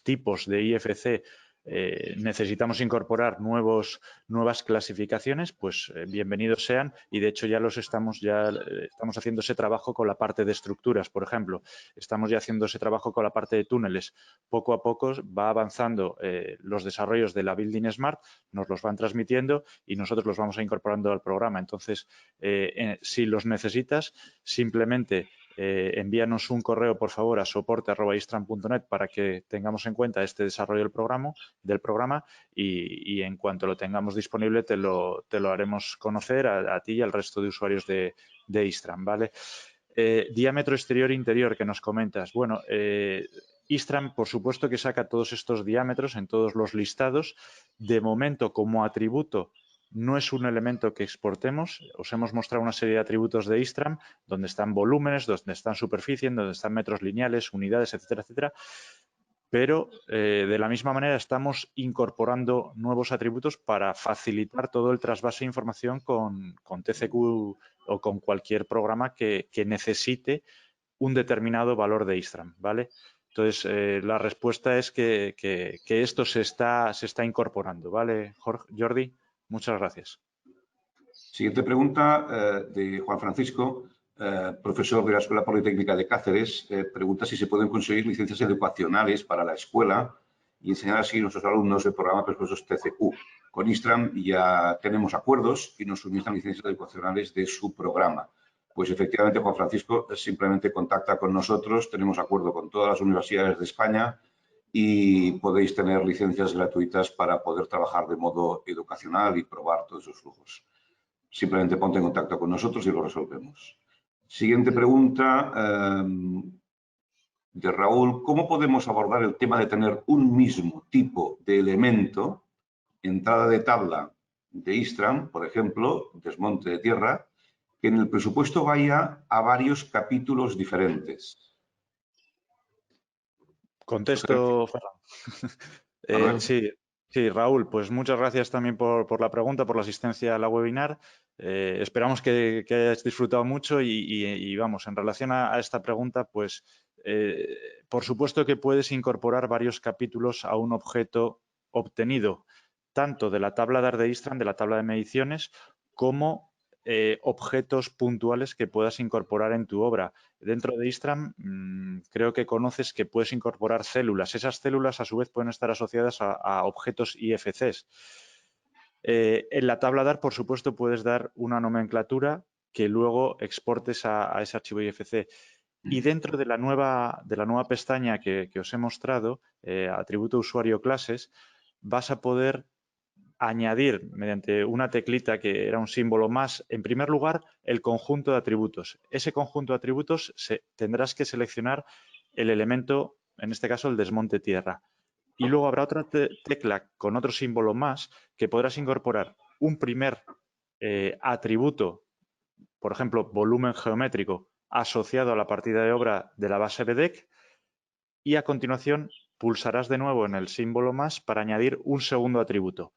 B: tipos de IFC necesitamos incorporar nuevas clasificaciones, pues bienvenidos sean, y de hecho ya estamos haciendo ese trabajo con la parte de estructuras, por ejemplo, estamos ya haciendo ese trabajo con la parte de túneles. Poco a poco va avanzando los desarrollos de la Building Smart, nos los van transmitiendo y nosotros los vamos incorporando al programa. Entonces, si los necesitas, simplemente envíanos un correo, por favor, a soporte@istram.net para que tengamos en cuenta este desarrollo del programa y en cuanto lo tengamos disponible te lo haremos conocer a ti y al resto de usuarios de Istram, ¿vale? Diámetro exterior e interior que nos comentas. Bueno, Istram, por supuesto que saca todos estos diámetros en todos los listados. De momento, como atributo, no es un elemento que exportemos. Os hemos mostrado una serie de atributos de Istram donde están volúmenes, donde están superficie, donde están metros lineales, unidades, etcétera, etcétera. Pero de la misma manera estamos incorporando nuevos atributos para facilitar todo el trasvase de información con TCQ o con cualquier programa que necesite un determinado valor de Istram, ¿vale? Entonces, la respuesta es que esto se está incorporando, ¿vale, Jordi? Muchas gracias.
A: Siguiente pregunta de Juan Francisco, profesor de la Escuela Politécnica de Cáceres. Pregunta si se pueden conseguir licencias educacionales para la escuela y enseñar así a nuestros alumnos el programa Presupuestos TCQ. Con Istram ya tenemos acuerdos y nos suministran licencias educacionales de su programa. Pues efectivamente, Juan Francisco, simplemente contacta con nosotros. Tenemos acuerdo con todas las universidades de España y podéis tener licencias gratuitas para poder trabajar de modo educacional y probar todos esos flujos. Simplemente ponte en contacto con nosotros y lo resolvemos. Siguiente pregunta de Raúl. ¿Cómo podemos abordar el tema de tener un mismo tipo de elemento, entrada de tabla de Istram, por ejemplo, desmonte de tierra, que en el presupuesto vaya a varios capítulos diferentes?
B: Contesto, Ferran. Sí, Raúl, pues muchas gracias también por la pregunta, por la asistencia a la webinar. Esperamos que hayas disfrutado mucho y vamos, en relación a esta pregunta, pues por supuesto que puedes incorporar varios capítulos a un objeto obtenido tanto de la tabla de Istram, de la tabla de mediciones, como objetos puntuales que puedas incorporar en tu obra. Dentro de Istram creo que conoces que puedes incorporar células. Esas células a su vez pueden estar asociadas a objetos IFCs. En la tabla DAR, por supuesto, puedes dar una nomenclatura que luego exportes a ese archivo IFC. Y dentro de la nueva pestaña que os he mostrado, atributo usuario clases, vas a poder añadir mediante una teclita que era un símbolo más, en primer lugar, el conjunto de atributos. Ese conjunto de atributos tendrás que seleccionar el elemento, en este caso el desmonte tierra. Y luego habrá otra tecla con otro símbolo más que podrás incorporar un primer atributo, por ejemplo, volumen geométrico asociado a la partida de obra de la base BDEC, y a continuación pulsarás de nuevo en el símbolo más para añadir un segundo atributo.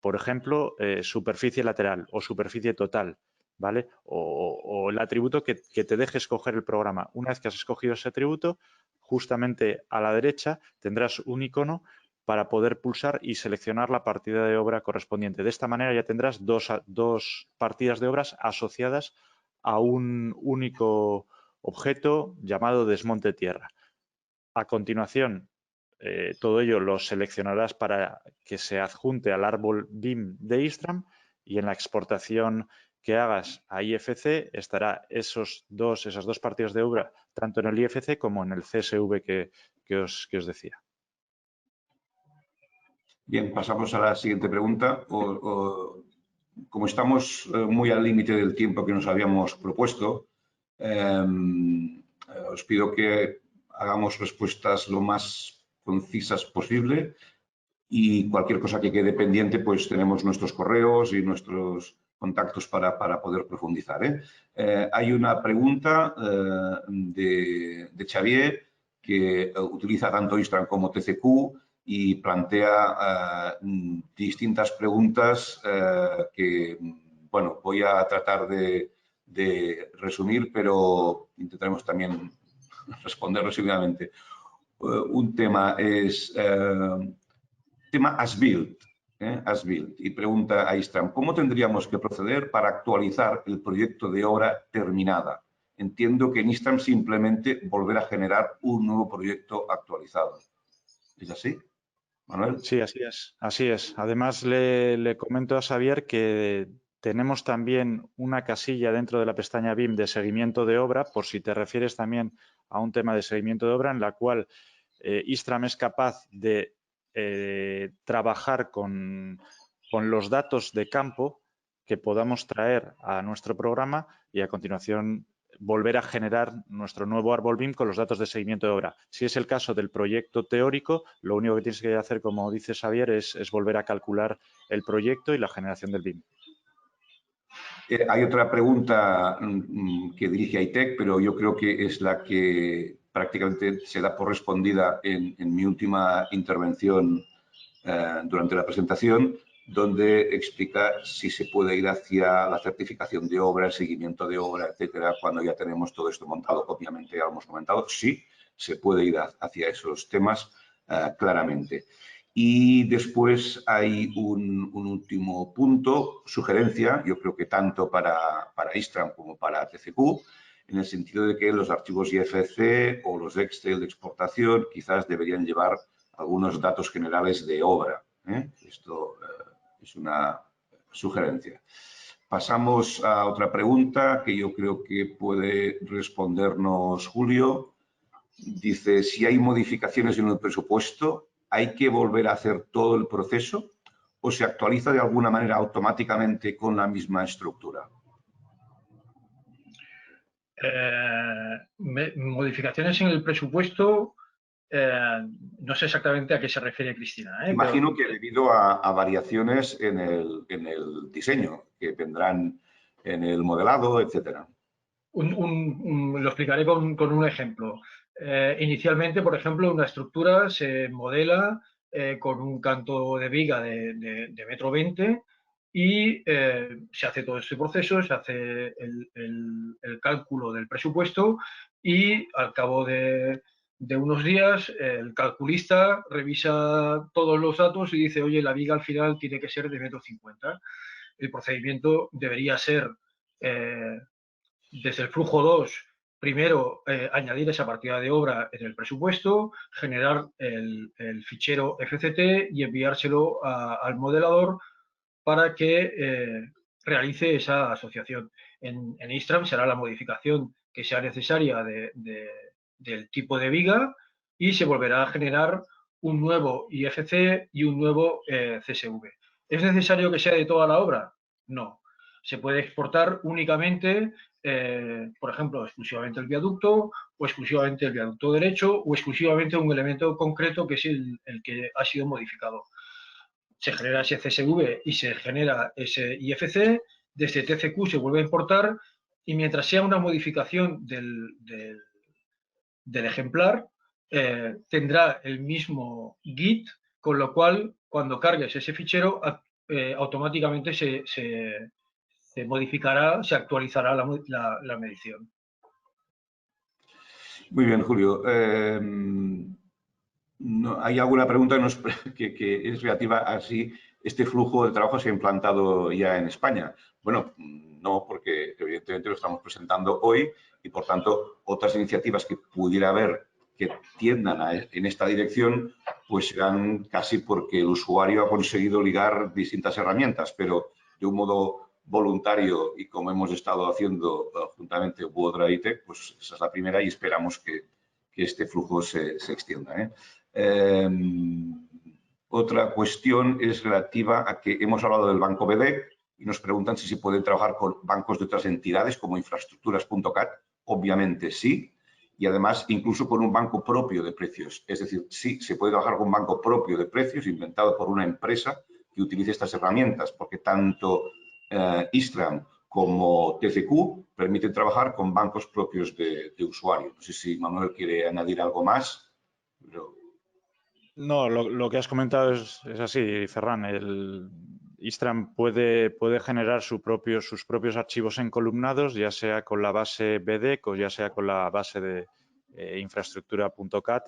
B: por ejemplo, superficie lateral o superficie total, ¿vale? O el atributo que te deje escoger el programa. Una vez que has escogido ese atributo, justamente a la derecha tendrás un icono para poder pulsar y seleccionar la partida de obra correspondiente. De esta manera ya tendrás dos partidas de obras asociadas a un único objeto llamado desmonte tierra. A continuación, todo ello lo seleccionarás para que se adjunte al árbol BIM de Istram y en la exportación que hagas a IFC estará esas dos partidas de obra tanto en el IFC como en el CSV que os decía.
A: Bien, pasamos a la siguiente pregunta. Como estamos muy al límite del tiempo que nos habíamos propuesto, os pido que hagamos respuestas lo más concisas posible y cualquier cosa que quede pendiente, pues tenemos nuestros correos y nuestros contactos para poder profundizar. Hay una pregunta de Xavier que utiliza tanto Istram como TCQ y plantea distintas preguntas que, bueno, voy a tratar de resumir, pero intentaremos también responder resumidamente. Un tema es tema as built, y pregunta a Istram, ¿cómo tendríamos que proceder para actualizar el proyecto de obra terminada? Entiendo que en Istram simplemente volver a generar un nuevo proyecto actualizado. ¿Es así, Manuel?
B: Sí, así es. Así es. Además, le comento a Xavier que tenemos también una casilla dentro de la pestaña BIM de seguimiento de obra, por si te refieres también a un tema de seguimiento de obra, en la cual Istram es capaz de trabajar con los datos de campo que podamos traer a nuestro programa y a continuación volver a generar nuestro nuevo árbol BIM con los datos de seguimiento de obra. Si es el caso del proyecto teórico, lo único que tienes que hacer, como dice Xavier, es volver a calcular el proyecto y la generación del BIM.
A: Hay otra pregunta que dirige a ITEC, pero yo creo que es la que prácticamente se da por respondida en mi última intervención durante la presentación, donde explica si se puede ir hacia la certificación de obra, el seguimiento de obra, etcétera, cuando ya tenemos todo esto montado. Obviamente, ya lo hemos comentado, sí, se puede ir hacia esos temas claramente. Y después hay un último punto, sugerencia, yo creo que tanto para Istram como para TCQ, en el sentido de que los archivos IFC o los Excel de exportación quizás deberían llevar algunos datos generales de obra. Esto es una sugerencia. Pasamos a otra pregunta que yo creo que puede respondernos Julio. Dice, si hay modificaciones en el presupuesto, ¿hay que volver a hacer todo el proceso o se actualiza de alguna manera automáticamente con la misma estructura?
C: Modificaciones en el presupuesto, no sé exactamente a qué se refiere Cristina.
A: Imagino que debido a variaciones en el diseño que vendrán en el modelado, etcétera.
C: Lo explicaré con un ejemplo. Inicialmente, por ejemplo, una estructura se modela con un canto de viga de 1,20 m y se hace todo este proceso, se hace el cálculo del presupuesto y al cabo de unos días el calculista revisa todos los datos y dice, oye, la viga al final tiene que ser de 1,50 m. El procedimiento debería ser desde el flujo 2, primero añadir esa partida de obra en el presupuesto, generar el fichero FCT y enviárselo al modelador para que realice esa asociación. En Istram será la modificación que sea necesaria del tipo de viga y se volverá a generar un nuevo IFC y un nuevo CSV. ¿Es necesario que sea de toda la obra? No. Se puede exportar únicamente, por ejemplo, exclusivamente el viaducto o exclusivamente el viaducto derecho o exclusivamente un elemento concreto que es el que ha sido modificado. Se genera ese CSV y se genera ese IFC, desde TCQ se vuelve a importar y mientras sea una modificación del ejemplar, tendrá el mismo Git, con lo cual cuando cargues ese fichero automáticamente se modificará, se actualizará la medición.
A: Muy bien, Julio. ¿Hay alguna pregunta que es relativa a si este flujo de trabajo se ha implantado ya en España? Bueno, no, porque evidentemente lo estamos presentando hoy y, por tanto, otras iniciativas que pudiera haber que tiendan en esta dirección, pues serán casi porque el usuario ha conseguido ligar distintas herramientas, pero de un modo voluntario y como hemos estado haciendo juntamente Wodra ITEC, pues esa es la primera y esperamos que este flujo se extienda. Otra cuestión es relativa a que hemos hablado del banco BD y nos preguntan si se pueden trabajar con bancos de otras entidades como infraestructuras.cat. Obviamente sí. Y además incluso con un banco propio de precios. Es decir, sí, se puede trabajar con un banco propio de precios inventado por una empresa que utilice estas herramientas, porque tanto Istram como TCQ permiten trabajar con bancos propios de usuario. No sé si Manuel quiere añadir algo más. Pero...
B: No, lo que has comentado es así, Ferran. El Istram puede generar sus propios archivos encolumnados, ya sea con la base BDEC o ya sea con la base de infraestructura.cat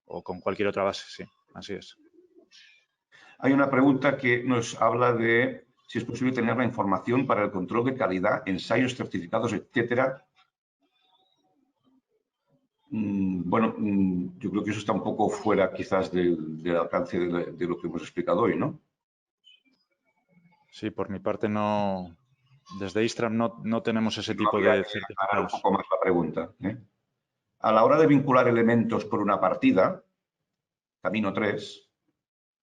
B: o con cualquier otra base, sí, así es.
A: Hay una pregunta que nos habla de si es posible tener la información para el control de calidad, ensayos, certificados, etcétera. Bueno, yo creo que eso está un poco fuera quizás del alcance de lo que hemos explicado hoy, ¿no?
B: Sí, por mi parte no, desde Istram no tenemos ese tipo de certificados.
A: Un poco más la pregunta. A la hora de vincular elementos por una partida, camino 3,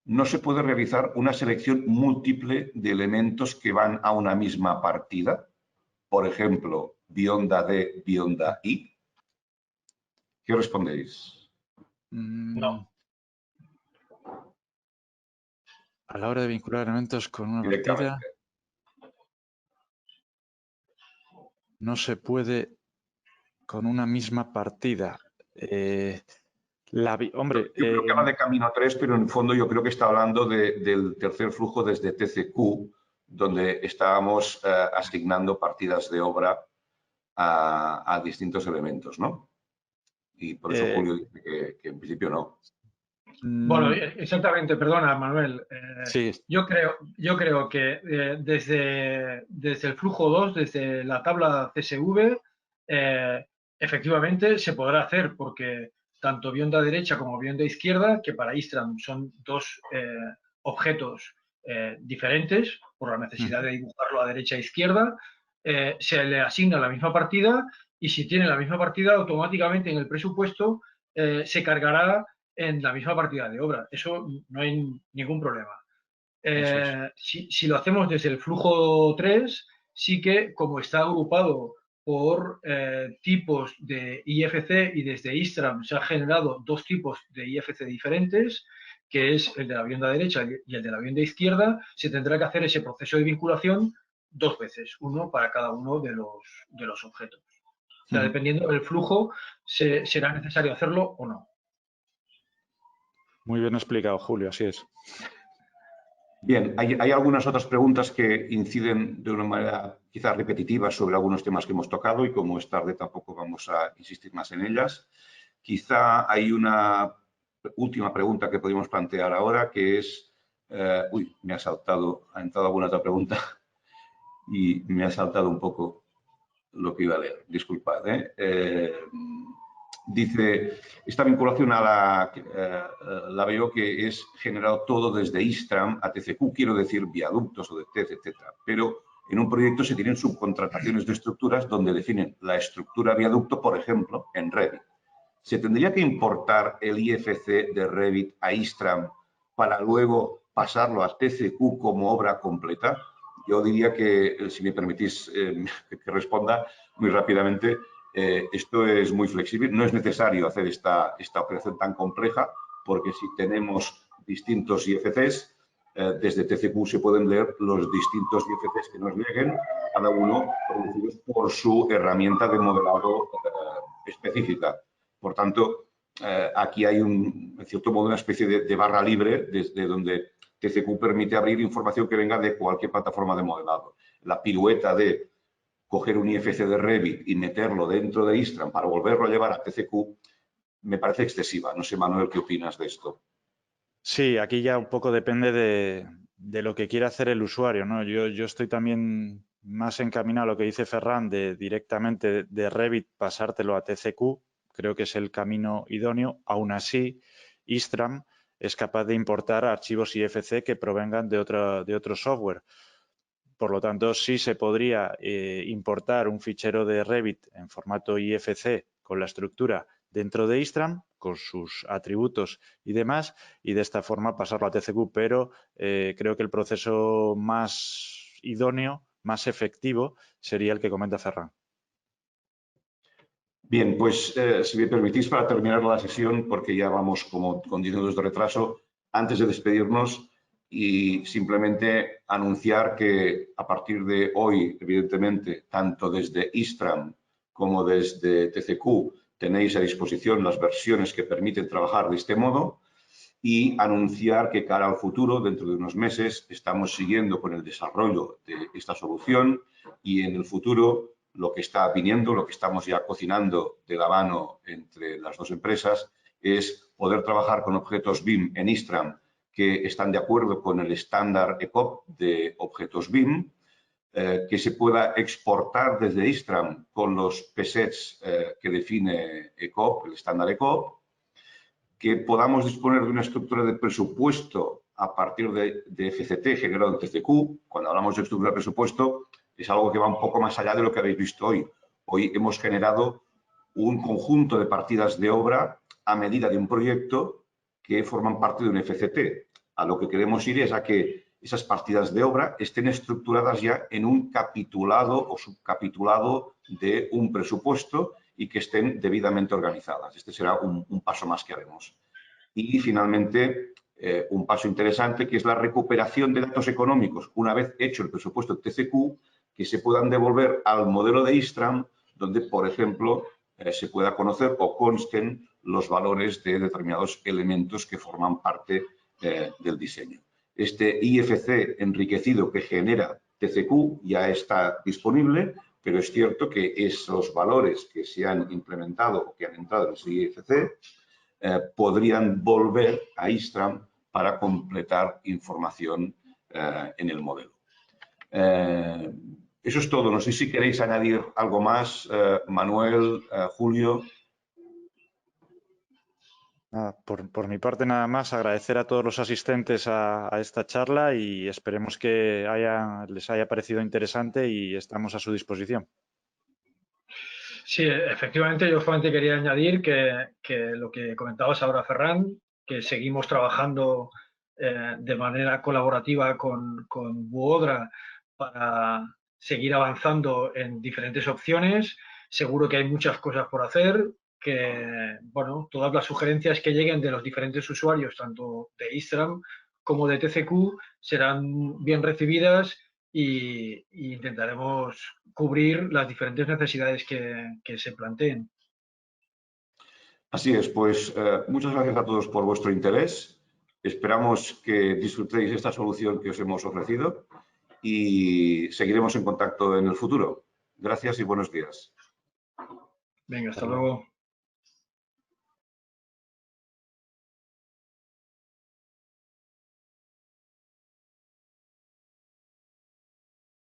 A: no se puede realizar una selección múltiple de elementos que van a una misma partida. Por ejemplo, Bionda D, Bionda I. ¿Qué respondéis?
C: No.
B: A la hora de vincular elementos con una partida, no se puede con una misma partida. Hombre,
A: yo creo que habla de camino 3, pero en el fondo yo creo que está hablando del tercer flujo desde TCQ, donde estábamos asignando partidas de obra a distintos elementos, ¿no? Y por eso Julio dice que en principio no.
C: Bueno, exactamente, perdona, Manuel.
B: Sí.
C: Yo creo que desde el flujo 2, desde la tabla CSV, efectivamente se podrá hacer, porque tanto Bionda derecha como Bionda izquierda, que para Istram son dos objetos diferentes por la necesidad de dibujarlo a derecha e izquierda, se le asigna la misma partida y si tiene la misma partida, automáticamente en el presupuesto se cargará en la misma partida de obra. Eso no hay ningún problema. Si lo hacemos desde el flujo 3, sí que como está agrupado por tipos de IFC y desde Istram se han generado dos tipos de IFC diferentes, que es el de la Bionda derecha y el de la Bionda izquierda, se tendrá que hacer ese proceso de vinculación dos veces, uno para cada uno de los objetos. O sea, dependiendo del flujo, será necesario hacerlo o no.
B: Muy bien explicado, Julio, así es.
A: Bien, hay algunas otras preguntas que inciden de una manera quizás repetitiva sobre algunos temas que hemos tocado y como es tarde tampoco vamos a insistir más en ellas. Quizá hay una última pregunta que podemos plantear ahora que es... me ha entrado alguna otra pregunta y me ha saltado un poco lo que iba a leer. Disculpad. Dice, esta vinculación a la veo que es generado todo desde Istram a TCQ, quiero decir viaductos o de TED, etcétera. Pero en un proyecto se tienen subcontrataciones de estructuras donde definen la estructura viaducto, por ejemplo, en Revit. ¿Se tendría que importar el IFC de Revit a Istram para luego pasarlo a TCQ como obra completa? Yo diría que, si me permitís que responda muy rápidamente, esto es muy flexible, no es necesario hacer esta operación tan compleja porque si tenemos distintos IFCs, desde TCQ se pueden leer los distintos IFCs que nos lleguen, cada uno producidos por su herramienta de modelado específica. Por tanto, aquí hay en cierto modo una especie de barra libre desde donde TCQ permite abrir información que venga de cualquier plataforma de modelado. La pirueta de coger un IFC de Revit y meterlo dentro de Istram para volverlo a llevar a TCQ me parece excesiva. No sé, Manuel, ¿qué opinas de esto?
B: Sí, aquí ya un poco depende de lo que quiera hacer el usuario, ¿no? Yo estoy también más encaminado a lo que dice Ferran de directamente de Revit pasártelo a TCQ. Creo que es el camino idóneo. Aún así, Istram es capaz de importar archivos IFC que provengan de otro software. Por lo tanto, sí se podría importar un fichero de Revit en formato IFC con la estructura dentro de Istram, con sus atributos y demás, y de esta forma pasarlo a TCQ, pero creo que el proceso más idóneo, más efectivo, sería el que comenta Ferran.
A: Bien, pues si me permitís, para terminar la sesión, porque ya vamos como con 10 minutos de retraso, antes de despedirnos y simplemente anunciar que a partir de hoy, evidentemente, tanto desde Istram como desde TCQ, tenéis a disposición las versiones que permiten trabajar de este modo y anunciar que cara al futuro, dentro de unos meses, estamos siguiendo con el desarrollo de esta solución y en el futuro lo que está viniendo, lo que estamos ya cocinando de la mano entre las dos empresas es poder trabajar con objetos BIM en Istram que están de acuerdo con el estándar ECOP de objetos BIM, que se pueda exportar desde Istram con los presets que define ECOP, el estándar ECOP, que podamos disponer de una estructura de presupuesto a partir de FCT generado en TCQ. Cuando hablamos de estructura de presupuesto, es algo que va un poco más allá de lo que habéis visto hoy. Hoy hemos generado un conjunto de partidas de obra a medida de un proyecto que forman parte de un FCT. A lo que queremos ir es a que esas partidas de obra estén estructuradas ya en un capitulado o subcapitulado de un presupuesto y que estén debidamente organizadas. Este será un paso más que haremos. Y finalmente, un paso interesante que es la recuperación de datos económicos una vez hecho el presupuesto de TCQ, que se puedan devolver al modelo de Istram, donde, por ejemplo, se pueda conocer o consten los valores de determinados elementos que forman parte del diseño. Este IFC enriquecido que genera TCQ ya está disponible, pero es cierto que esos valores que se han implementado o que han entrado en ese IFC podrían volver a Istram para completar información en el modelo. Eso es todo. No sé si queréis añadir algo más, Manuel, Julio.
B: Por mi parte, nada más, agradecer a todos los asistentes a esta charla y esperemos que les haya parecido interesante y estamos a su disposición.
C: Sí, efectivamente, yo solamente quería añadir que lo que comentabas ahora, Ferran, que seguimos trabajando de manera colaborativa con Buodra para seguir avanzando en diferentes opciones. Seguro que hay muchas cosas por hacer, que, bueno, todas las sugerencias que lleguen de los diferentes usuarios, tanto de Istram como de TCQ, serán bien recibidas y intentaremos cubrir las diferentes necesidades que se planteen.
A: Así es, pues muchas gracias a todos por vuestro interés. Esperamos que disfrutéis esta solución que os hemos ofrecido y seguiremos en contacto en el futuro. Gracias y buenos días.
C: Venga, hasta luego.